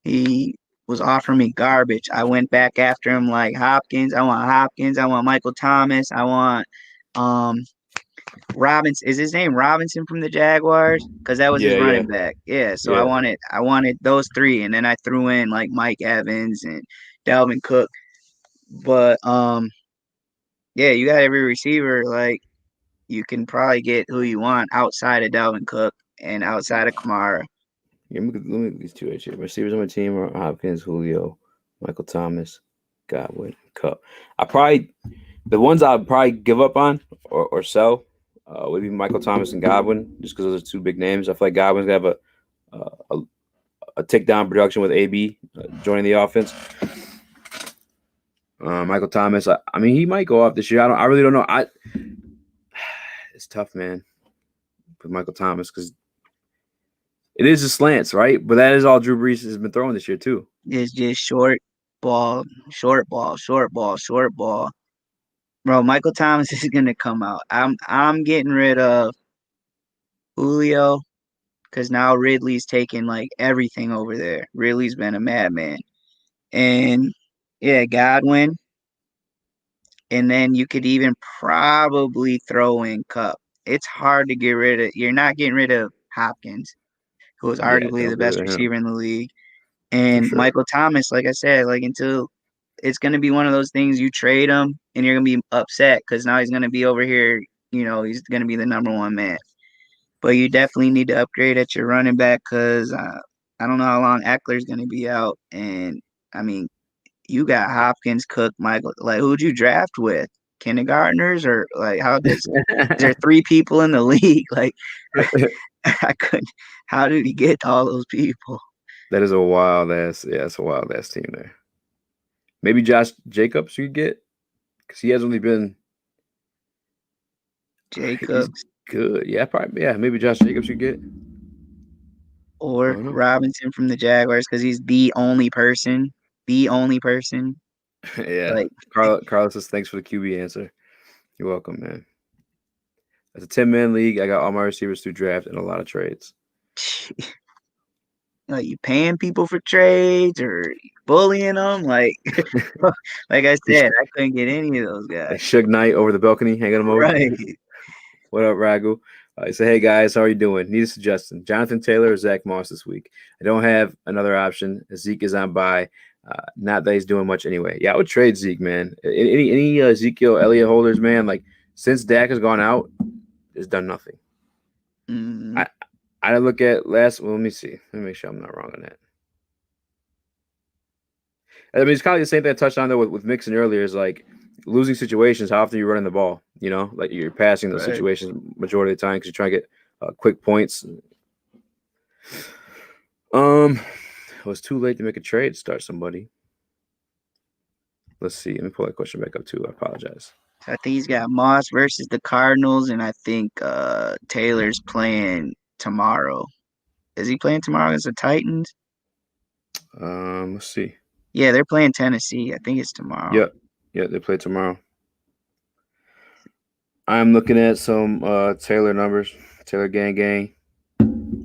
He was offering me garbage. I went back after him like Hopkins. I want Hopkins. I want Michael Thomas. I want um Robinson. Is his name Robinson from the Jaguars? Because that was his Yeah. running back. Yeah. So I Yeah. wanted those three, and then I threw in like Mike Evans and Dalvin Cook. But yeah, you got every receiver. Like you can probably get who you want outside of Dalvin Cook and outside of Kamara. Yeah, let me get these two right here. Receivers on my team are Hopkins, Julio, Michael Thomas, Godwin, Cup. The ones I'd probably give up on or sell would be Michael Thomas and Godwin, just because those are two big names. I feel like Godwin's gonna have a takedown production with AB joining the offense. Michael Thomas, I mean, he might go off this year. I really don't know. It's tough, man, with Michael Thomas because it is the slants, right? But that is all Drew Brees has been throwing this year too. It's just short ball, short ball, short ball, short ball. Bro, Michael Thomas is gonna come out. I'm getting rid of Julio because now Ridley's taking like everything over there. Ridley's been a madman. And yeah, Godwin. And then you could even probably throw in Cup. It's hard to get rid of. You're not getting rid of Hopkins, who is Yeah, arguably don't the get rid best of him receiver in the league. for And sure. Michael Thomas, like I said, like until it's going to be one of those things you trade him and you're going to be upset because now he's going to be over here. He's going to be the number one man. But you definitely need to upgrade at your running back because I don't know how long Eckler's going to be out. And I mean, you got Hopkins, Cook, Michael. Like, who'd you draft with? Kindergartners or like is there three people in the league? Like, I couldn't. How did he get all those people? That is a wild ass. Yeah, it's a wild ass team there. Maybe Josh Jacobs you get because he has only been. He's Jacobs good. Yeah, probably. Yeah, maybe Josh Jacobs you get. I or don't know. Robinson from the Jaguars because he's the only person. The only person. Yeah. Like, Carlos says thanks for the QB answer. You're welcome, man. It's a 10-man league. I got all my receivers through draft and a lot of trades. like you paying people for trades or bullying them? Like, like I said, I couldn't get any of those Like guys. Suge Knight over the balcony, hanging him over. Right. What up, Raghu? I say, hey guys, how are you doing? Need a suggestion: Jonathan Taylor or Zach Moss this week? I don't have another option. Zeke is on bye. Not that he's doing much anyway. Yeah, I would trade Zeke, man. Any Ezekiel Elliott holders, man? Like since Dak has gone out, has done nothing. Mm-hmm. I look at last. Well, let me see. Let me make sure I'm not wrong on that. I mean, it's kind of like the same thing I touched on though with Mixon earlier. Is like losing situations. How often are you running the ball? You know, like you're passing those Right. situations majority of the time because you're trying to get quick points. It was too late to make a trade. Start somebody. Let's see. Let me pull that question back up too. I apologize. I think he's got Moss versus the Cardinals, and I think Taylor's playing tomorrow. Is he playing tomorrow against the Titans? Let's see. Yeah, they're playing Tennessee. I think it's tomorrow. Yep. Yeah, they play tomorrow. I'm looking at some Taylor numbers. Taylor gang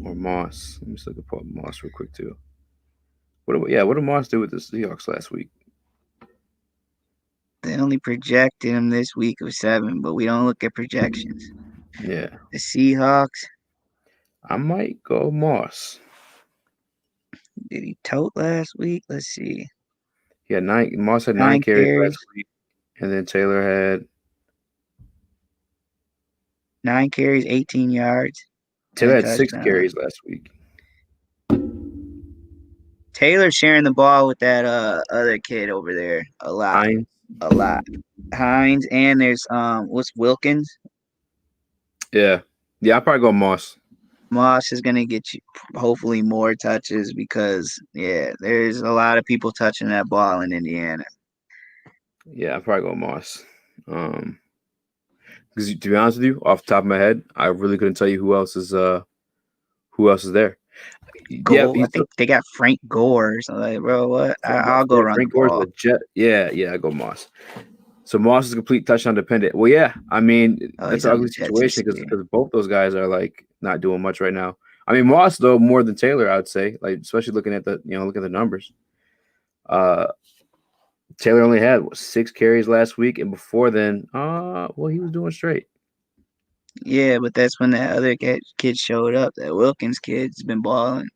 or Moss. Let me just look at Moss real quick too. What did Moss do with the Seahawks last week? They only projected him this week of 7, but we don't look at projections. Yeah. The Seahawks. I might go Moss. Did he tote last week? Let's see. Yeah, Moss had 9 9 carries carries. last week, and then Taylor had 9 carries, 18 yards, and Taylor a had 6 touchdown. carries last week. Taylor's sharing the ball with that other kid over there a lot. Hines. A lot. Hines, and there's what's Wilkins? Yeah. Yeah, I'll probably go Moss. Moss is gonna get you hopefully more touches because there's a lot of people touching that ball in Indiana. Yeah, I'll probably go Moss. Because to be honest with you, off the top of my head, I really couldn't tell you who else is there. Yeah, Gore, I think they got Frank Gore. So like, bro, what? I'll go run the Frank Gore's ball. legit. Yeah, I go Moss. So Moss is complete touchdown dependent. Well, yeah, I mean that's He's an on ugly the Jets situation this because year. both those guys are like not doing much right now. I mean Moss though more than Taylor, I would say, like especially looking at the numbers. Taylor only had 6 carries last week, and before then, he was doing straight. Yeah, but that's when that other kid showed up. That Wilkins kid's been balling.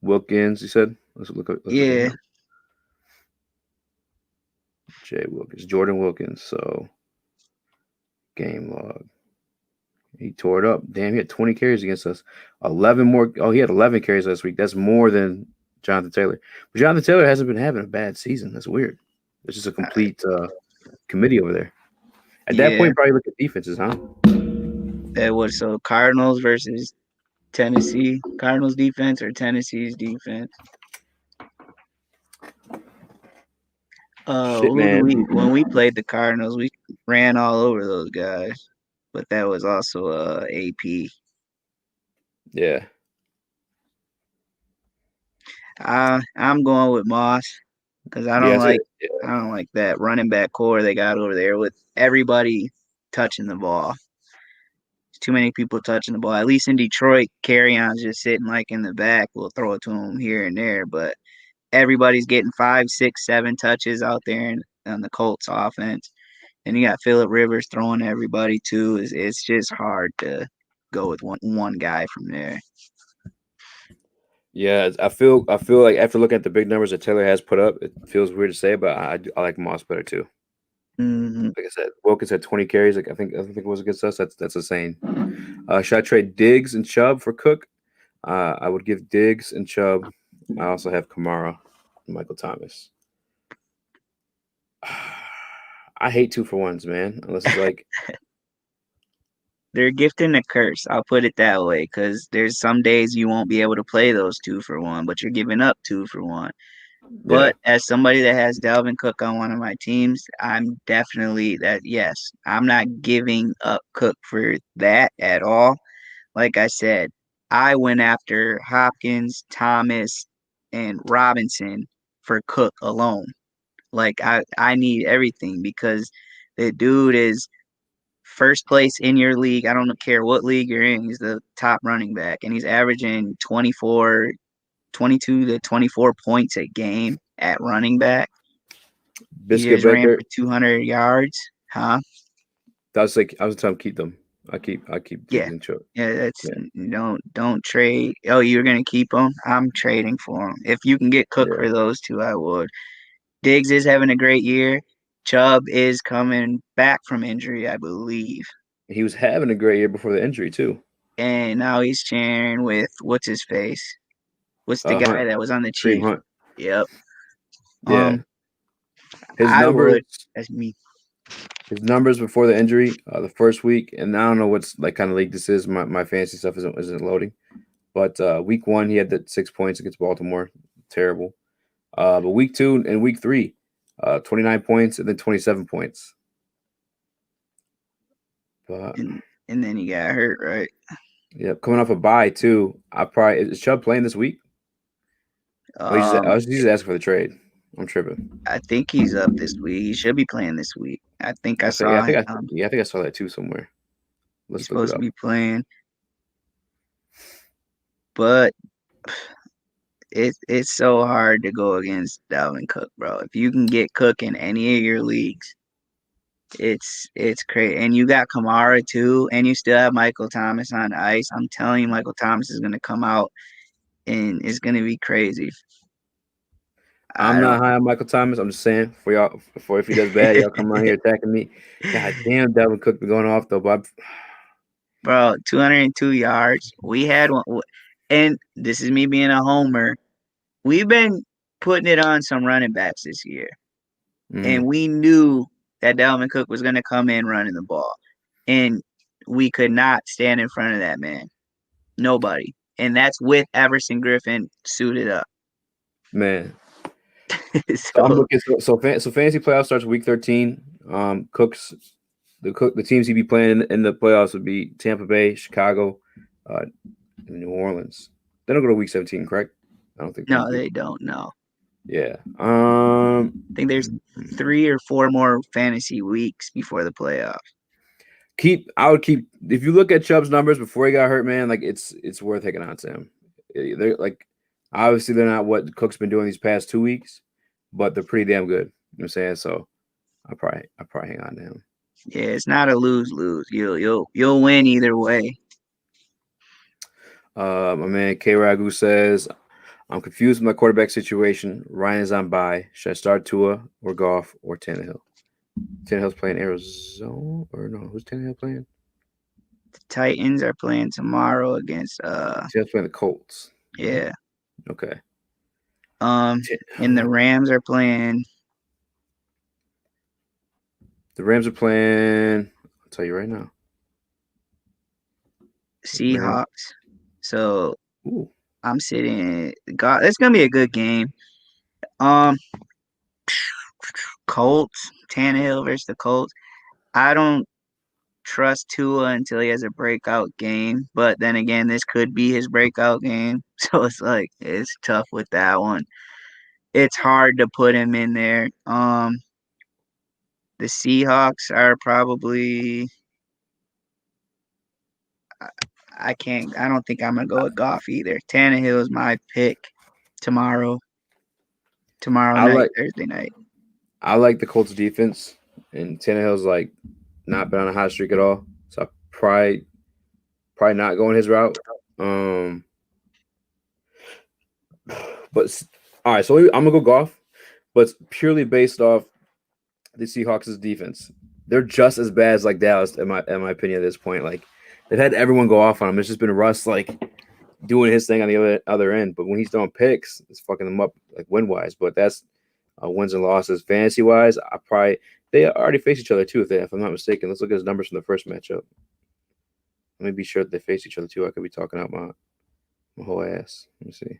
Wilkins, you said. Let's look at Yeah. him. Jay Wilkins, Jordan Wilkins. So game log. He tore it up. Damn, he had 20 carries against us. 11 more. Oh, he had 11 carries last week. That's more than Jonathan Taylor. But Jonathan Taylor hasn't been having a bad season. That's weird. It's just a complete committee over there. At that point, probably look at defenses, huh? That was so Cardinals versus Tennessee. Cardinals defense or Tennessee's defense. Shit, man. When we played the Cardinals, we ran all over those guys. But that was also AP. Yeah. I'm going with Moss because I don't like that running back core they got over there with everybody touching the ball. Too many people touching the ball. At least in Detroit, Carrion's just sitting like in the back. We'll throw it to him here and there, but everybody's getting 5, 6, 7 touches out there on the Colts offense. And you got Phillip Rivers throwing to everybody too. It's just hard to go with one guy from there. Yeah, I feel like after looking at the big numbers that Taylor has put up, it feels weird to say, but I like Moss better too. Mm-hmm. Like I said, Wilkins had 20 carries. Like I think it was against us. That's insane. Should I trade Diggs and Chubb for Cook? I would give Diggs and Chubb. I also have Kamara and Michael Thomas. I hate 2-for-1s, man. Unless it's like They're a gift and a curse. I'll put it that way because there's some days you won't be able to play those 2-for-1, but you're giving up 2-for-1. But as somebody that has Dalvin Cook on one of my teams, I'm definitely that. Yes, I'm not giving up Cook for that at all. Like I said, I went after Hopkins, Thomas, and Robinson for Cook alone. Like I need everything because the dude is first place in your league. I don't care what league you're in. He's the top running back, and he's averaging 22 to 24 points a game at running back. He Biscuit just ran Baker. for 200 yards. Huh? That's like I was telling him keep them. I keep Yeah. Diggs and Chubb. Yeah, that's Yeah, don't trade. Oh, you're gonna keep him? I'm trading for him. If you can get Cook yeah. for those two, I would. Diggs is having a great year. Chubb is coming back from injury, I believe. He was having a great year before the injury too. And now he's sharing with what's his face? What's the Hunt, guy that was on the Kareem Chiefs? Hunt. Yep. Yeah, Um, his I numbers, would. That's me. his numbers before the injury, the first week, and I don't know what's like kind of league this is. My fantasy stuff isn't loading, but week 1 he had the 6 points against Baltimore, terrible. But week 2 and week 3, 29 points and then 27 points. But And then he got hurt, right? yeah, coming off a bye too. I probably is Chubb playing this week? Oh, I Um, was just asking for the trade. I'm tripping. I think he's up this week. He should be playing this week. I think I saw him. I think I saw that too somewhere. He's Let's look it supposed to up. be playing, but it's so hard to go against Dalvin Cook, bro. If you can get Cook in any of your leagues, it's crazy. And you got Kamara too, and you still have Michael Thomas on ice. I'm telling you, Michael Thomas is gonna come out and it's gonna be crazy. I I'm don't, not high on Michael Thomas. I'm just saying for y'all, for if he does bad, y'all come around here attacking me. God damn, Devin Cook be going off though. But bro. 202 yards. We had one, and this is me being a homer. We've been putting it on some running backs this year, and we knew that Dalvin Cook was gonna come in running the ball, and we could not stand in front of that man. Nobody. And that's with Everson Griffin suited up. man, so I'm So looking. So fantasy playoffs starts week 13. Cooks the teams he'd be playing in the playoffs would be Tampa Bay, Chicago, and New Orleans. They don't go to week 17, correct? I don't think they no, do. they don't know. Yeah. I think there's 3 or 4 more fantasy weeks before the playoffs. I would keep if you look at Chubb's numbers before he got hurt, man, like it's worth taking on to him. They're like obviously they're not what Cook's been doing these past 2 weeks, but they're pretty damn good. You know what I'm saying? So I probably hang on to him. Yeah, it's not a lose-lose. You'll win either way. My man K Raghu says, I'm confused with my quarterback situation. Ryan is on bye. Should I start Tua or Goff or Tannehill? Tannehill's playing Arizona or no? Who's Tannehill playing? The Titans are playing tomorrow against Tannehill's playing the Colts. yeah. Okay. And the Rams are playing. The Rams are playing. I'll tell you right now. Seahawks. So Ooh. I'm sitting. God, it's gonna be a good game. Colts, Tannehill versus the Colts. I don't trust Tua until he has a breakout game, but then again, this could be his breakout game. So it's like it's tough with that one. It's hard to put him in there. The Seahawks are probably. I can't. I don't think I'm gonna go with Goff either. Tannehill is my pick tomorrow. Tomorrow I night, like Thursday night. I like the Colts defense, and Tannehill's like not been on a hot streak at all. So I probably not going his route. But all right, so I'm gonna go Goff, but it's purely based off the Seahawks' defense. They're just as bad as like Dallas, in my opinion, at this point. Like they've had everyone go off on him. It's just been Russ like doing his thing on the other end. But when he's throwing picks, it's fucking them up like win wise. But that's wins and losses. Fantasy wise, they already face each other too. If I'm not mistaken, let's look at his numbers from the first matchup. Let me be sure that they face each other too. I could be talking out my whole ass. Let me see.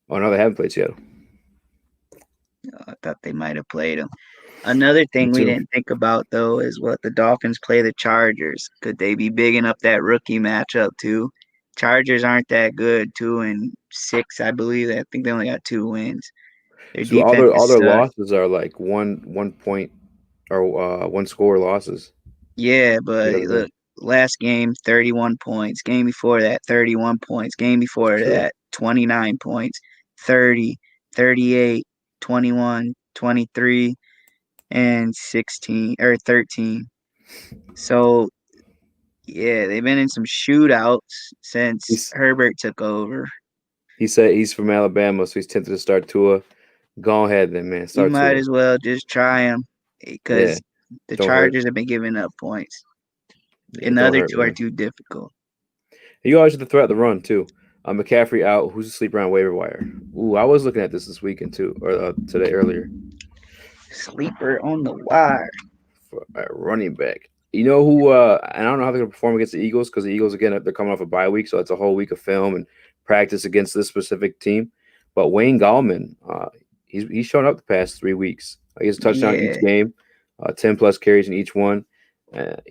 Oh no, they haven't played Seattle. I thought they might have played him. Another thing we didn't think about though is what the Dolphins play the Chargers. Could they be bigging up that rookie matchup too? Chargers aren't that good. 2-6, I believe. I think they only got 2 wins. Their So defense all is their sus. losses are like one point or one score losses. Yeah, You but know what I mean? look, last game 31 points. Game before that 31 points. Game before True. that 29 points. 30, 38, 21, 23, and 16 or 13. So yeah, they've been in some shootouts since He's Herbert took over. he said he's from Alabama, so he's tempted to start Tua. Go ahead then, man. You Start might Tua. as well just try them Yeah, because the don't hurt. Chargers have been giving up points, Yeah, and the don't other hurt, two are man. too difficult. You always have to threat the run too. McCaffrey out. Who's asleep around waiver wire? Ooh, I was looking at this weekend too, or today earlier Sleeper on the wire. for a running back. You know who? And I don't know how they're gonna perform against the Eagles because the Eagles again they're coming off a bye week, so it's a whole week of film and practice against this specific team. But Wayne Gallman, he's shown up the past 3 weeks. He has a touchdown each Yeah. game, 10+ carries in each one.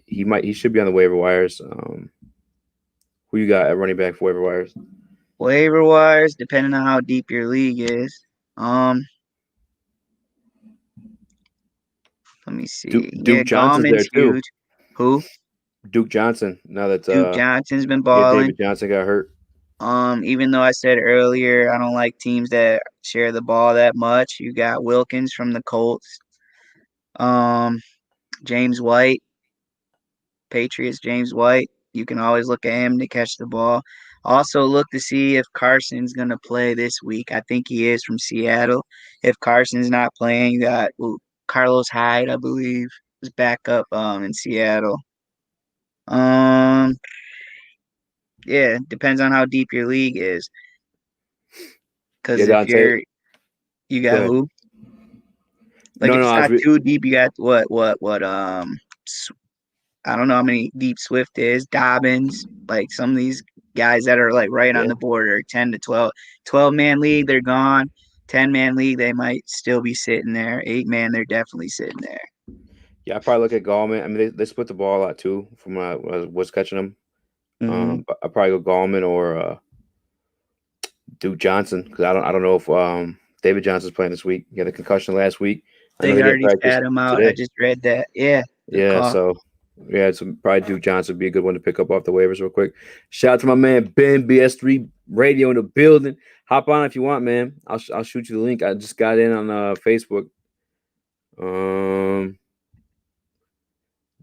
He should be on the waiver wires. Who you got at running back for waiver wires? Waiver wires, depending on how deep your league is. Let me see. Yeah, Duke Johnson's Gallman's there too. huge. Who? Duke Johnson. Now that Duke Johnson's been yeah, balling. David Johnson got hurt. Even though I said earlier I don't like teams that share the ball that much. You got Wilkins from the Colts. Um, James White, Patriots. James White. You can always look at him to catch the ball. Also, look to see if Carson's gonna play this week. I think he is from Seattle. If Carson's not playing, you got Carlos Hyde, I believe, is back up in Seattle. Um, yeah, depends on how deep your league is. Yeah, Because if Dante. you Go got ahead. who? Like No, if no, it's I was not too deep, you got I don't know how many deep Swift is, Dobbins, like some of these guys that are like right on yeah, the border, 10 to 12. 12-man league, they're gone. 10-man league, they might still be sitting there. 8-man, they're definitely sitting there. yeah. I probably look at Gallman. I mean, they split the ball a lot too from when I was catching them. Hmm. But I probably go Gallman or Duke Johnson because I don't know if David Johnson's playing this week. He had a concussion last week. I know They he didn't already practice spat him out. I today. just read that. Yeah, good Yeah, call. so yeah, so probably Duke Johnson would be a good one to pick up off the waivers real quick. Shout out to my man Ben BS3 Radio in the building. Hop on if you want, man. I'll shoot you the link. I just got in on Facebook.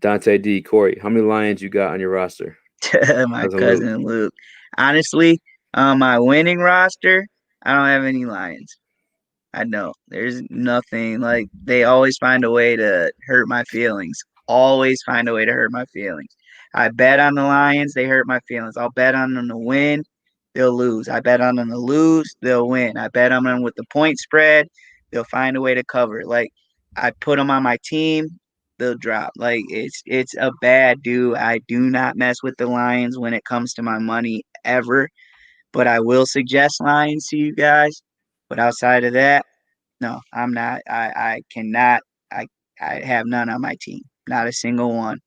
Dante D Corey, how many Lions you got on your roster? My Cousin Luke. cousin Luke. Honestly, on my winning roster, I don't have any Lions. I don't. There's nothing like they always find a way to hurt my feelings. Always find a way to hurt my feelings. I bet on the Lions, they hurt my feelings. I'll bet on them to win, they'll lose. I bet on them to lose, they'll win. I bet on them with the point spread, they'll find a way to cover. Like I put them on my team, they'll drop. Like it's a bad do. I do not mess with the Lions when it comes to my money ever, but I will suggest Lions to you guys. But outside of that, no, I'm not. I cannot. I I have none on my team. Not a single one.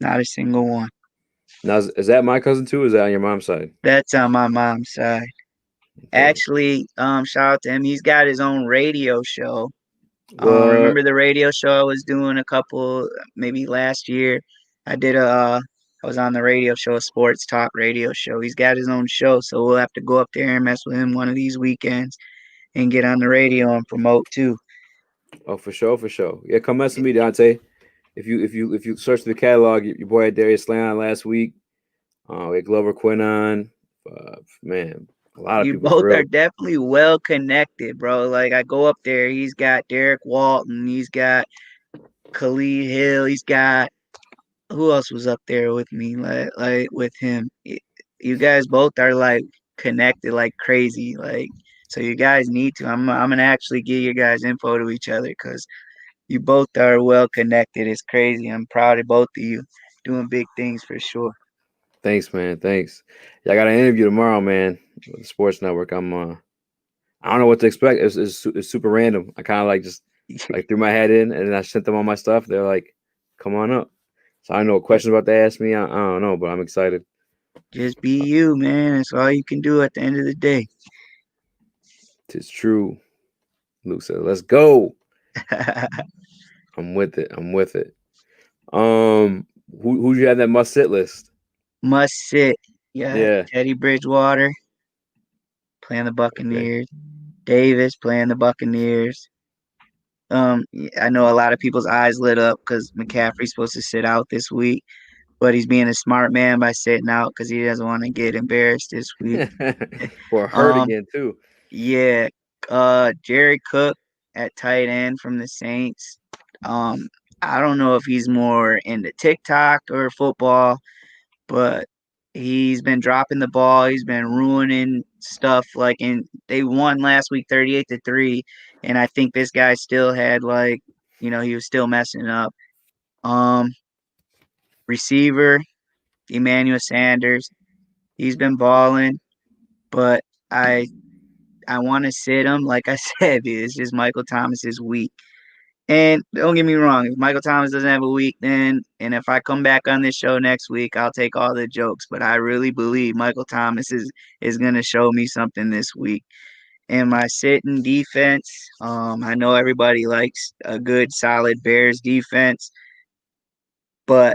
Not a single one. Now is that my cousin too? Or is that on your mom's side? That's on my mom's side. Okay. Actually, shout out to him. He's got his own radio show. What? Remember the radio show I was doing a couple, maybe last year? I did I was on the radio show, a sports talk radio show. He's got his own show, so we'll have to go up there and mess with him one of these weekends and get on the radio and promote too. Oh, for sure, for sure. Yeah, come mess with me, Dante. If you search the catalog, your boy had Darius Slay on last week. We had Glover Quinn on. Man, a lot of You people for both are real. definitely well connected, bro. Like I go up there, he's got Derek Walton, he's got Khalid Hill, he's got who else was up there with me? Like with him. You guys both are like connected like crazy. Like so you guys need to. I'm gonna actually give you guys info to each other because you both are well connected. It's crazy. I'm proud of both of you doing big things for sure. Thanks, man. Thanks. Yeah, I got an interview tomorrow, man, with the Sports Network. I don't know what to expect. It's super random. I kind of like just like threw my head in and then I sent them all my stuff. They're like, "Come on up." So I don't know what questions about to ask me. I don't know, but I'm excited. just be you, man. That's all you can do at the end of the day. Tis true. Luke said, "Let's go." I'm with it. I'm with it. Who you have that must sit list? Must sit. Yeah, Yeah. Teddy Bridgewater playing the Okay. Buccaneers. Davis playing the Buccaneers. I know a lot of people's eyes lit up because McCaffrey's supposed to sit out this week, but he's being a smart man by sitting out because he doesn't want to get embarrassed this week. Or hurt Um, again too. yeah, Jerry Cook at tight end from the Saints. Um, I don't know if he's more into TikTok or football, but he's been dropping the ball. He's been ruining stuff. Like, and they won last week 38-3, and I think this guy still had like, he was still messing up. Um, Receiver Emmanuel Sanders, he's been balling, but I want to sit him. Like I said, it's just Michael Thomas's week. And don't get me wrong, if Michael Thomas doesn't have a week, then and if I come back on this show next week, I'll take all the jokes. But I really believe Michael Thomas is gonna show me something this week. And my sitting defense, I know everybody likes a good solid Bears defense, but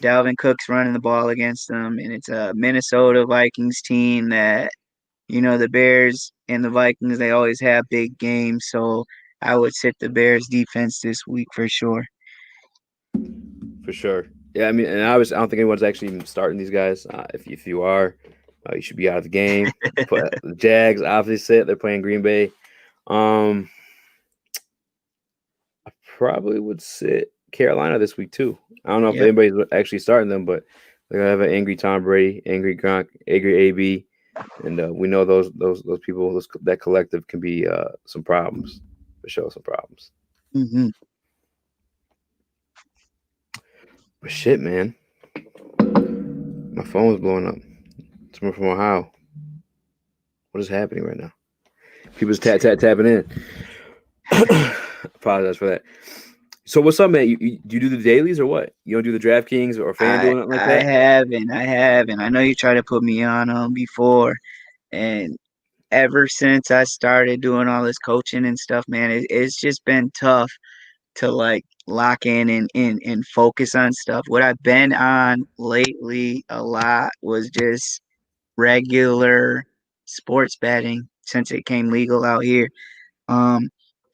Dalvin Cook's running the ball against them, and it's a Minnesota Vikings team that the Bears and the Vikings, they always have big games, so I would sit the Bears defense this week for sure. For sure. Yeah, I mean, and I don't think anyone's actually starting these guys. If you are, you should be out of the game. But the Jags obviously sit. They're playing Green Bay. Um, I probably would sit Carolina this week too. I don't know if Yep. anybody's actually starting them, but they're gonna have an angry Tom Brady, angry Gronk, angry AB, and we know those people, that collective can be some problems for sure, some problems. Hmm. But shit, man, my phone's blowing up. Someone from Ohio. What is happening right now? People's tapping in. Apologize for that. So what's up, man? Do you do the dailies or what? You don't do the DraftKings or FanDuel I or nothing like I that? haven't. I haven't. I know you tried to put me on before, and ever since I started doing all this coaching and stuff, man, it's just been tough to like lock in and focus on stuff. What I've been on lately a lot was just regular sports betting since it came legal out here. Um,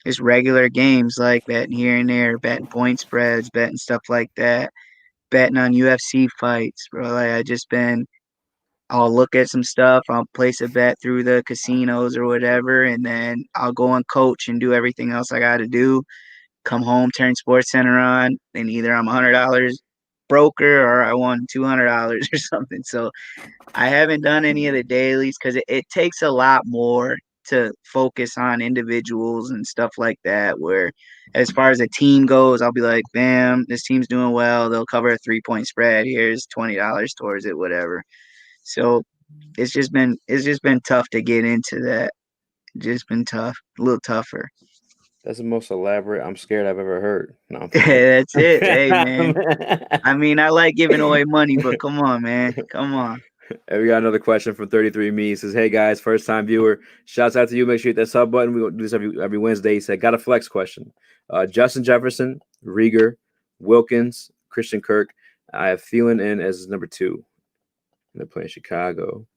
just regular games like betting here and there, betting point spreads, betting stuff like that, betting on UFC fights, bro. Like I just been, I'll look at some stuff, I'll place a bet through the casinos or whatever, and then I'll go and coach and do everything else I got to do. Come home, turn Sports Center on, and either I'm $100 broker or I won $200 or something. So I haven't done any of the dailies because it takes a lot more to focus on individuals and stuff like that. Where, as far as a team goes, I'll be like, bam, this team's doing well. They'll cover a 3-point spread. Here's $20 towards it, whatever. So it's just been tough to get into that. Just been tough, a little tougher. That's the most elaborate I'm scared I've ever heard. No, I'm playing. That's it. Hey, man. I mean, I like giving away money, but come on, man. Come on. And we got another question from 33 Me. He says, "Hey guys, first time viewer. Shouts out to you. Make sure you hit that sub button. We do this every Wednesday." He said, "Got a flex question. Justin Jefferson, Rieger, Wilkins, Christian Kirk. I have Thielen in as number 2. And they're playing Chicago."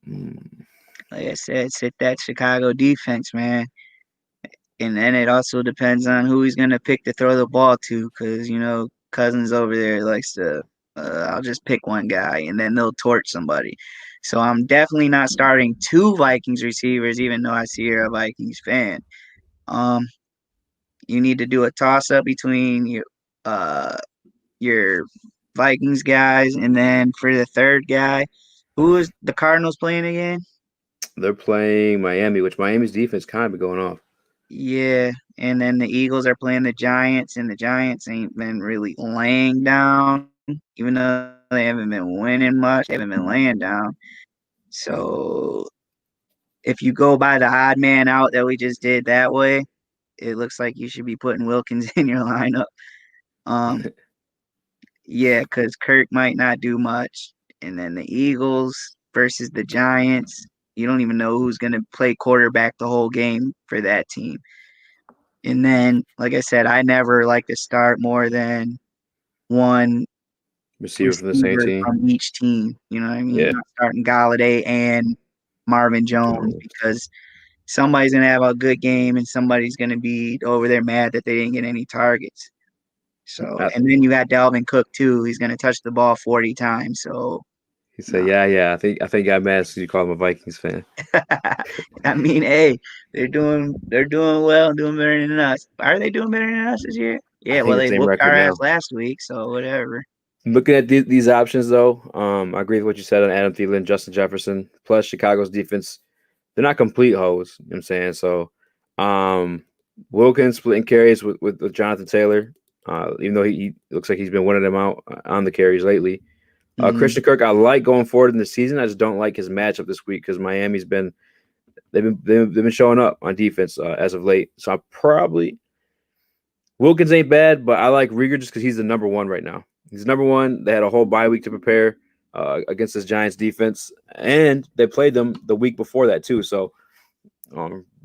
Like I said, sit that Chicago defense, man. And then it also depends on who he's gonna pick to throw the ball to, because Cousins over there likes to. I'll just pick one guy, and then they'll torch somebody. So I'm definitely not starting two Vikings receivers, even though I see you're a Vikings fan. Um, you need to do a toss up between your Vikings guys, and then for the third guy, who is the Cardinals playing again? They're playing Miami, which Miami's defense kind of been going off. Yeah, and then the Eagles are playing the Giants, and the Giants ain't been really laying down, even though they haven't been winning much. They haven't been laying down. So if you go by the odd man out that we just did that way, it looks like you should be putting Wilkins in your lineup. Um, Yeah, because Kirk might not do much. And then the Eagles versus the Giants. You don't even know who's going to play quarterback the whole game for that team. And then, like I said, I never like to start more than one Receiver from the same receiver team. from each team. You know what I mean? Yeah. Not starting Galladay and Marvin Jones Jones. because somebody's going to have a good game and somebody's going to be over there mad that they didn't get any targets. So, I, and then you got Dalvin Cook too. He's going to touch the ball 40 times. So, he said, no. yeah. I think I got mad because you called him a Vikings fan. I mean, hey, they're doing well, doing better than us. Are they doing better than us this year? I Yeah, think well, the they same whooped our record ass now. last week, so whatever. Looking at these options, though, I agree with what you said on Adam Thielen, Justin Jefferson, plus Chicago's defense. They're not complete hoes, you know what I'm saying? So, um, Wilkins splitting carries with Jonathan Taylor, even though he looks like he's been winning them out on the carries lately. Mm-hmm. Christian Kirk, I like going forward in the season. I just don't like his matchup this week because Miami's been they've been showing up on defense as of late. So I probably Wilkins ain't bad, but I like Rieger just because he's the number one right now. He's number one. They had a whole bye week to prepare against this Giants defense, and they played them the week before that too. So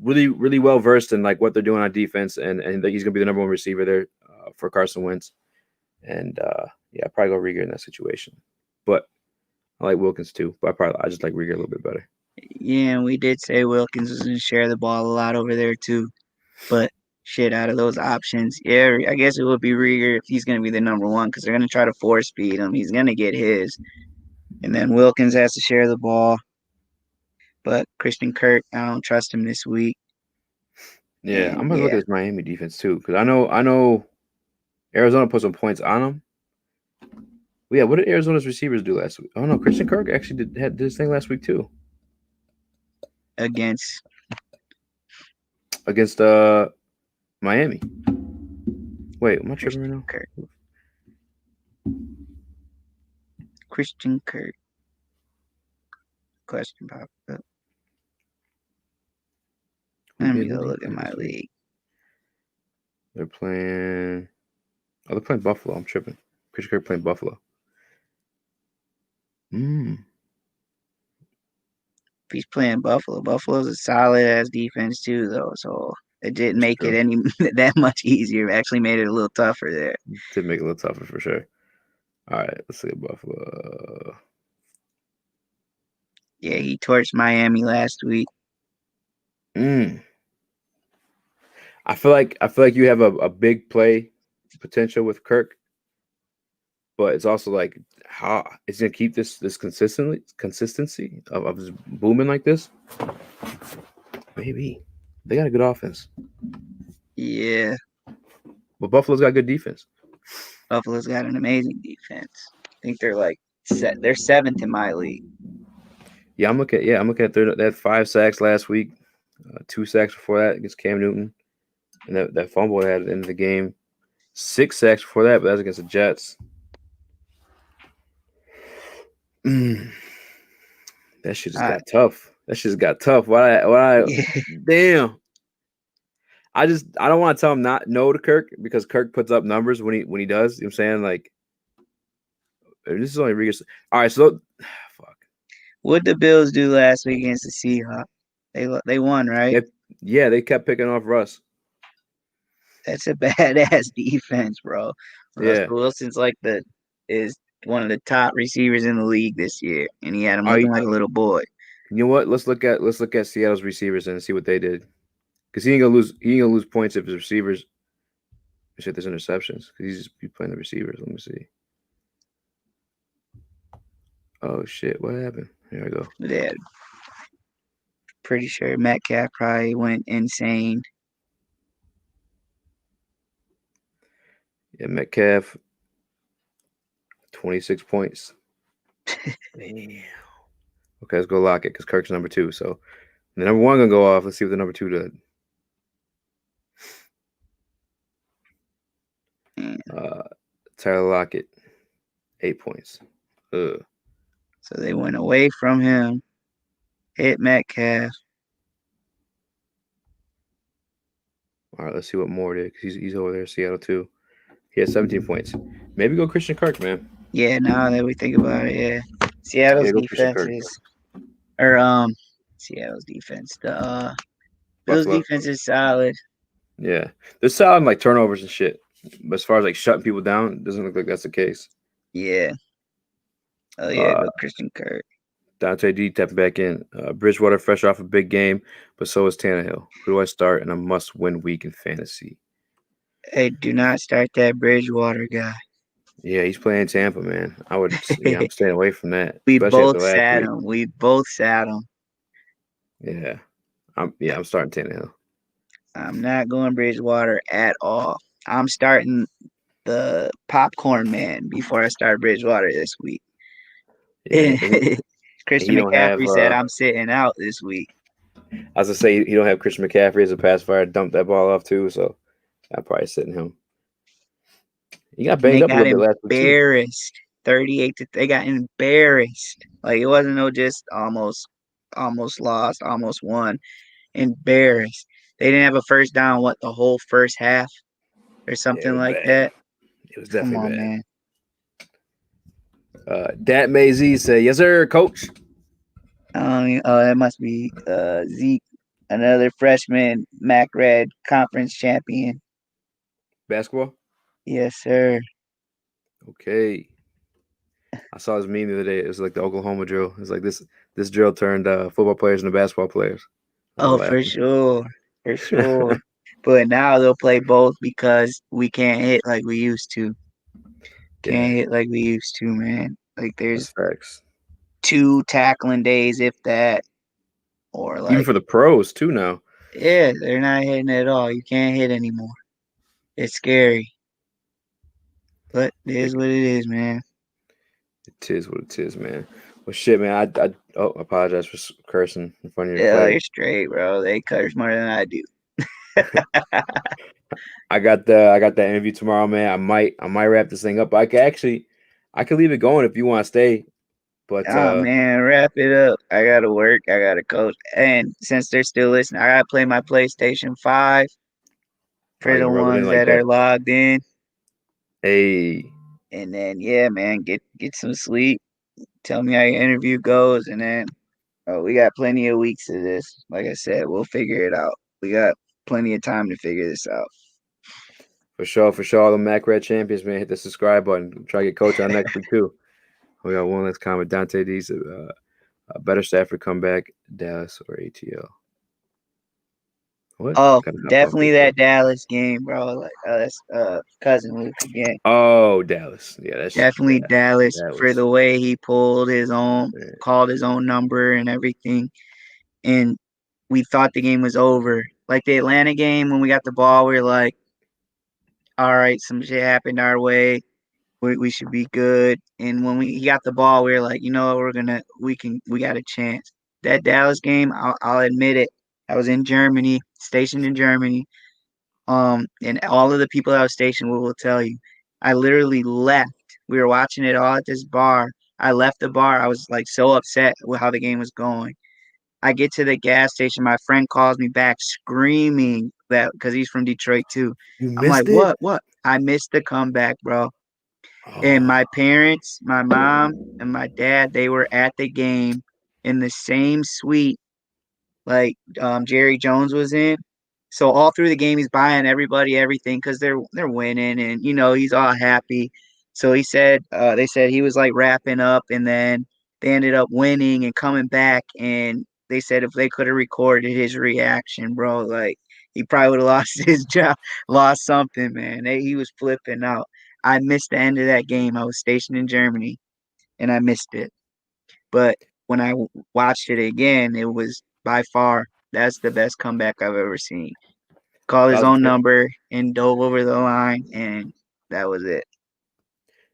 really, really well versed in like what they're doing on defense, and he's gonna be the number one receiver there for Carson Wentz. And yeah, I'd probably go Rieger in that situation. But I like Wilkins too, but I just like Rieger a little bit better. Yeah, and we did say Wilkins was going to share the ball a lot over there too. But shit, out of those options, yeah, I guess it would be Rieger if he's going to be the number one because they're going to try to force feed him. He's going to get his, and then Wilkins has to share the ball. But Christian Kirk, I don't trust him this week. Yeah, And I'm gonna look yeah, at this Miami defense too because I know Arizona put some points on them. Well, yeah, what did Arizona's receivers do last week? Oh no, Christian Kirk actually did his thing last week too against against Miami. Wait, am I tripping right Christian now? Kirk, Christian Kirk. Question pop up. Who Let me did? go Who did he look at play my this week? league. They're playing. Oh, they're playing Buffalo. I'm tripping. Christian Kirk playing Buffalo. Mm. If he's playing Buffalo, Buffalo's a solid ass defense too, though. So it didn't That's make it true. any that much easier. It actually made it a little tougher there. Did make it a little tougher for sure. All right, let's look at Buffalo. Yeah, he torched Miami last week. Mm. I feel like you have a big play potential with Kirk, but it's also like how is he gonna keep this consistency of just booming like this? Maybe they got a good offense, Yeah, but Buffalo's got good defense. Buffalo's got an amazing defense. I think they're like they're seventh in my league. I'm looking at they had 5 sacks last week, 2 sacks before that against Cam Newton, and that fumble they had at the end of the game. 6 sacks before that, but that was against the Jets. Mm. That shit just Uh, got tough. That shit just got tough. Why? yeah, Damn. I don't want to tell him not no to Kirk because Kirk puts up numbers when he does. You know what I'm saying? Like this is only Rigas. All right, so fuck. what the Bills do last week against the Seahawks? They won, right? Yeah, they kept picking off Russ. That's a badass defense, bro. Yeah. Russell Wilson's like the is one of the top receivers in the league this year, and he had him All looking right, like a little boy. you know what? Let's look at Seattle's receivers and see what they did. Because he ain't gonna lose points if his receivers shit there's interceptions. Because he's just be playing the receivers. Let me see. Oh shit, what happened? Here I go. Yeah, pretty sure Metcalf probably went insane. Yeah, Metcalf, 26 points. Damn. Okay, let's go lock it because Kirk's number 2. So the number 1 gonna go off. Let's see what the number 2 did. Uh, Tyler Lockett, 8 points. Ugh. So they went away from him, hit Metcalf. All right, let's see what Moore did because he's over there in Seattle too. He had 17 points. Maybe go Christian Kirk, man. Yeah, now that we think about it, yeah. Seattle's Yeah, go Christian defense Kirk. is or Seattle's defense. The Bills Buffalo. defense is solid. Yeah, they're solid in, like turnovers and shit. But as far as like shutting people down, it doesn't look like that's the case. Yeah. Oh yeah, Uh, go Christian Kirk. Dante D tapping back in. Bridgewater fresh off a big game, but so is Tannehill. Who do I start in a must-win week in fantasy? Hey, do not start that Bridgewater guy. Yeah, he's playing Tampa, man. I would. Yeah, I'm staying away from that, We especially after both last sat week. him. We both sat him. Yeah, I'm starting Tannehill. I'm not going Bridgewater at all. I'm starting the popcorn man before I start Bridgewater this week. Yeah, and Christian he don't have. McCaffrey said I'm sitting out this week. I was gonna say he don't have Christian McCaffrey as a pacifier to dump that ball off too, so I'm probably sitting him. He got And banged they up a got little bit last week too. embarrassed. 38 to they got embarrassed. Like it wasn't no just almost lost, almost won. Embarrassed. They didn't have a first down, what, the whole first half or Yeah, it something was like bad. that. It was Come definitely on, bad. man. Dat Mazy said, "Yes, sir, coach." That must be Zeke, another freshman MAC Red conference champion. Basketball. Yes, sir. Okay. I saw this meme the other day. It was like the Oklahoma drill. It's like this drill turned football players into basketball players. I was Oh, for laughing. sure. For sure. But now they'll play both because we can't hit like we used to. Yeah, Can't hit like we used to, man. Like that's there's facts. 2 tackling days, if that, or Even like, for the pros too now. yeah, they're not hitting at all. You can't hit anymore. It's scary, but it It, is what it is, man. it is what it is, man. Well, shit, man. I apologize for cursing in front of your Yeah, players. they're straight, bro. They curse more than I do. I got that interview tomorrow, man. I might wrap this thing up. I could leave it going if you want to stay. But Oh man, wrap it up. I gotta work. I gotta coach. And since they're still listening, I gotta play my PlayStation 5 oh, for you the can rub it in ones like that are that. logged in. Hey, And then yeah, man, get some sleep. Tell me how your interview goes, and then we got plenty of weeks of this. Like I said, we'll figure it out. We got plenty of time to figure this out. for sure, for sure. All the Mac Red champions, man. Hit the subscribe button. Try to get coach on next week too. We got one last comment. Dante D's a better Stafford comeback, Dallas or ATL. What? Oh, Kind of hop off definitely real that quick. Dallas game, bro. Like that's cousin Luke again. Oh, Dallas. Yeah, Definitely Dallas that for was the way he pulled his own, man. called his own number and everything. And we thought the game was over. Like the Atlanta game, when we got the ball, we were like, all right, some shit happened our way. We should be good. And when he got the ball, we were like, you know what, we got a chance. That Dallas game, I'll admit it. I was in Germany, stationed in Germany. And all of the people that was stationed will tell you, I literally left. We were watching it all at this bar. I left the bar. I was like so upset with how the game was going. I get to the gas station. My friend calls me back screaming that because he's from Detroit too. You I'm like, missed it? what? What? I missed the comeback, bro. And Oh, my parents, my mom, and my dad, they were at the game in the same suite like Jerry Jones was in. So all through the game, he's buying everybody everything because they're winning, and he's all happy. So they said he was like wrapping up, and then they ended up winning and coming back, and they said if they could have recorded his reaction, bro, like he probably would have lost his job, lost something, man. He was flipping out. I missed the end of that game. I was stationed in Germany, and I missed it. But when I watched it again, it was by far that's the best comeback I've ever seen. Called that his was own crazy. number and dove over the line, and that was it.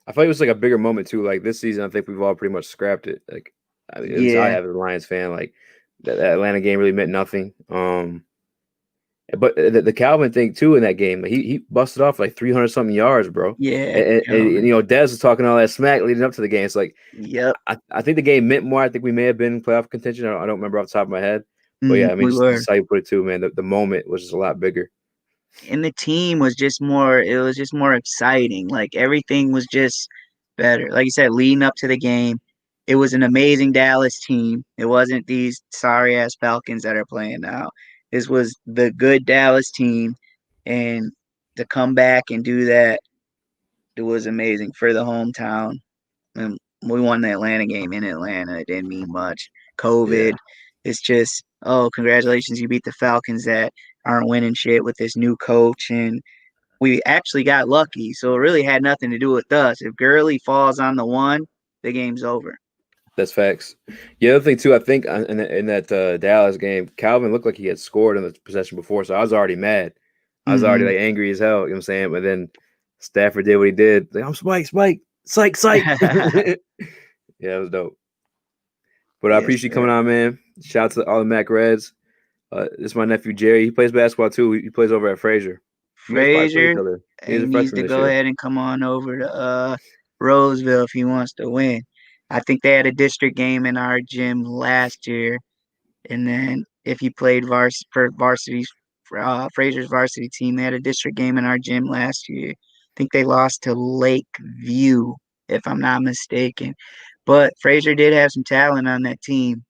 I feel like it was like a bigger moment too. Like this season, I think we've all pretty much scrapped it. Like at least I Yeah, have as a Lions fan. Like that Atlanta game really meant nothing. But the Calvin thing too in that game, like, he busted off like 300 something yards, bro. yeah, And Dez was talking all that smack leading up to the game. It's like yep. I think the game meant more. I think we may have been in playoff contention. I don't remember off the top of my head, but yeah, I mean We just were. how you put it too, man. The moment was just a lot bigger. and the team was just more. It was just more exciting. Like everything was just better. Like you said, leading up to the game, it was an amazing Dallas team. It wasn't these sorry ass Falcons that are playing now. This was the good Dallas team, and to come back and do that, it was amazing for the hometown. And we won the Atlanta game in Atlanta. It didn't mean much. Yeah, COVID. It's just, oh, congratulations, you beat the Falcons that aren't winning shit with this new coach. And we actually got lucky. So it really had nothing to do with us. If Gurley falls on the one, the game's over. that's facts. The other thing too, I think in that Dallas game, Calvin looked like he had scored in the possession before, so I was already mad. I was already Mm-hmm. like angry as hell. You know what I'm saying? But then Stafford did what he did. Like, I'm Spike, psych. Yeah, it was dope. But I Yes, appreciate you sir. coming on, man. Shout out to all the Mac Reds. This is my nephew Jerry. He plays basketball too. He plays over at Frazier. You guys probably play each Frazier, other. He's he a needs freshman to this go year. ahead and come on over to Roseville if he wants to win. I think they had a district game in our gym last year. And then if you played for varsity, Frazier's varsity team, they had a district game in our gym last year. I think they lost to Lakeview, if I'm not mistaken. But Frazier did have some talent on that team.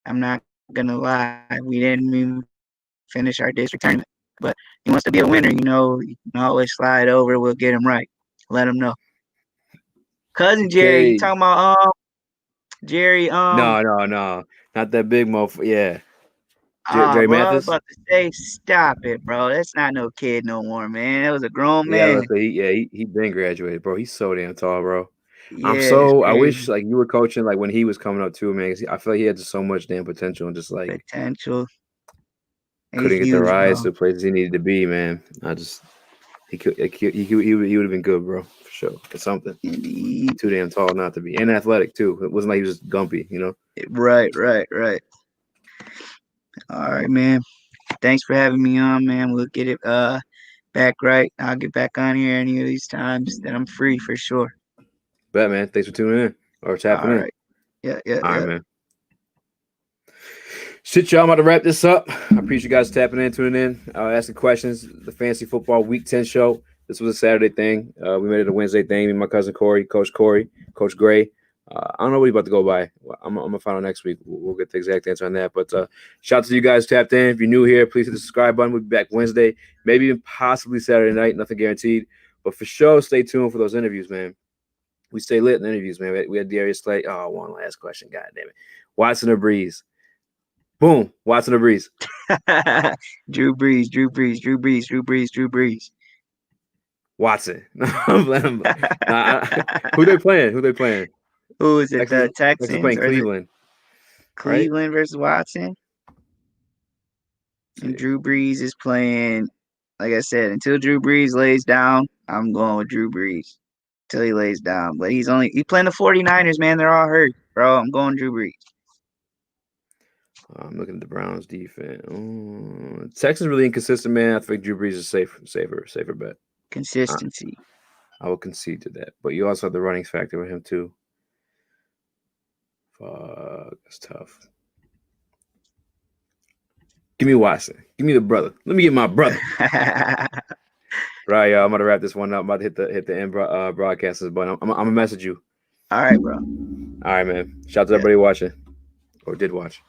I'm not gonna lie. We didn't even finish our district tournament. But he wants to be a winner, you can always slide over. We'll get him right. Let him know. Cousin Jerry, you Okay. talking about Jerry No. Not that big motherfucker. Yeah. Ah, Jerry bro, I was Mathis? about to say, stop it, bro. That's not no kid no more, man. That was a grown Yeah, man. let's say he been graduated, bro. He's so damn tall, bro. Yeah, it's I wish crazy. like you were coaching like when he was coming up too, man. 'Cause I feel like he had just so much damn potential and just like Potential. He's couldn't get the huge, rise bro. to the places he needed to be, man. He could he would have been good, bro, for sure. It's something. Indeed. Too damn tall not to be, and athletic too. It wasn't like he was just gumpy, you know. Right. All right, man. Thanks for having me on, man. We'll get it back right. I'll get back on here any of these times that I'm free for sure. Bet, man. Thanks for tuning in or tapping All in. right. Yeah. All right, man. Shit, y'all. I'm about to wrap this up. I appreciate you guys tapping in, tuning in, asking questions. The Fantasy Football Week 10 show. This was a Saturday thing. We made it a Wednesday thing. Me and my cousin Corey, Coach Gray. I don't know what he's about to go by. I'm going to find out next week. We'll get the exact answer on that. But shout out to you guys who tapped in. If you're new here, please hit the subscribe button. We'll be back Wednesday, maybe even possibly Saturday night. Nothing guaranteed. But for sure, stay tuned for those interviews, man. We stay lit in interviews, man. We had Darius Slay. Oh, one last question. God damn it. Watson or Brees? Boom. Watson or Brees? Drew Brees. Watson. Who they playing? Who is it? The Texas Texans playing or is it Cleveland, right? Cleveland versus Watson? Let's And see. Drew Brees is playing, like I said, until Drew Brees lays down, I'm going with Drew Brees. Till he lays down. But he's playing the 49ers, man. They're all hurt, bro. I'm going Drew Brees. I'm looking at the Browns defense. Oh, Texans really inconsistent, man. I think Drew Brees is safer bet. Consistency. I will concede to that. But you also have the running factor with him too. Fuck, that's tough. Give me Watson. Give me the brother. Let me get my brother. Right, y'all. I'm gonna wrap this one up. I'm about to hit the end broadcasters, but I'm gonna message you. All right, bro. All right, man. Shout out to everybody watching or did watch.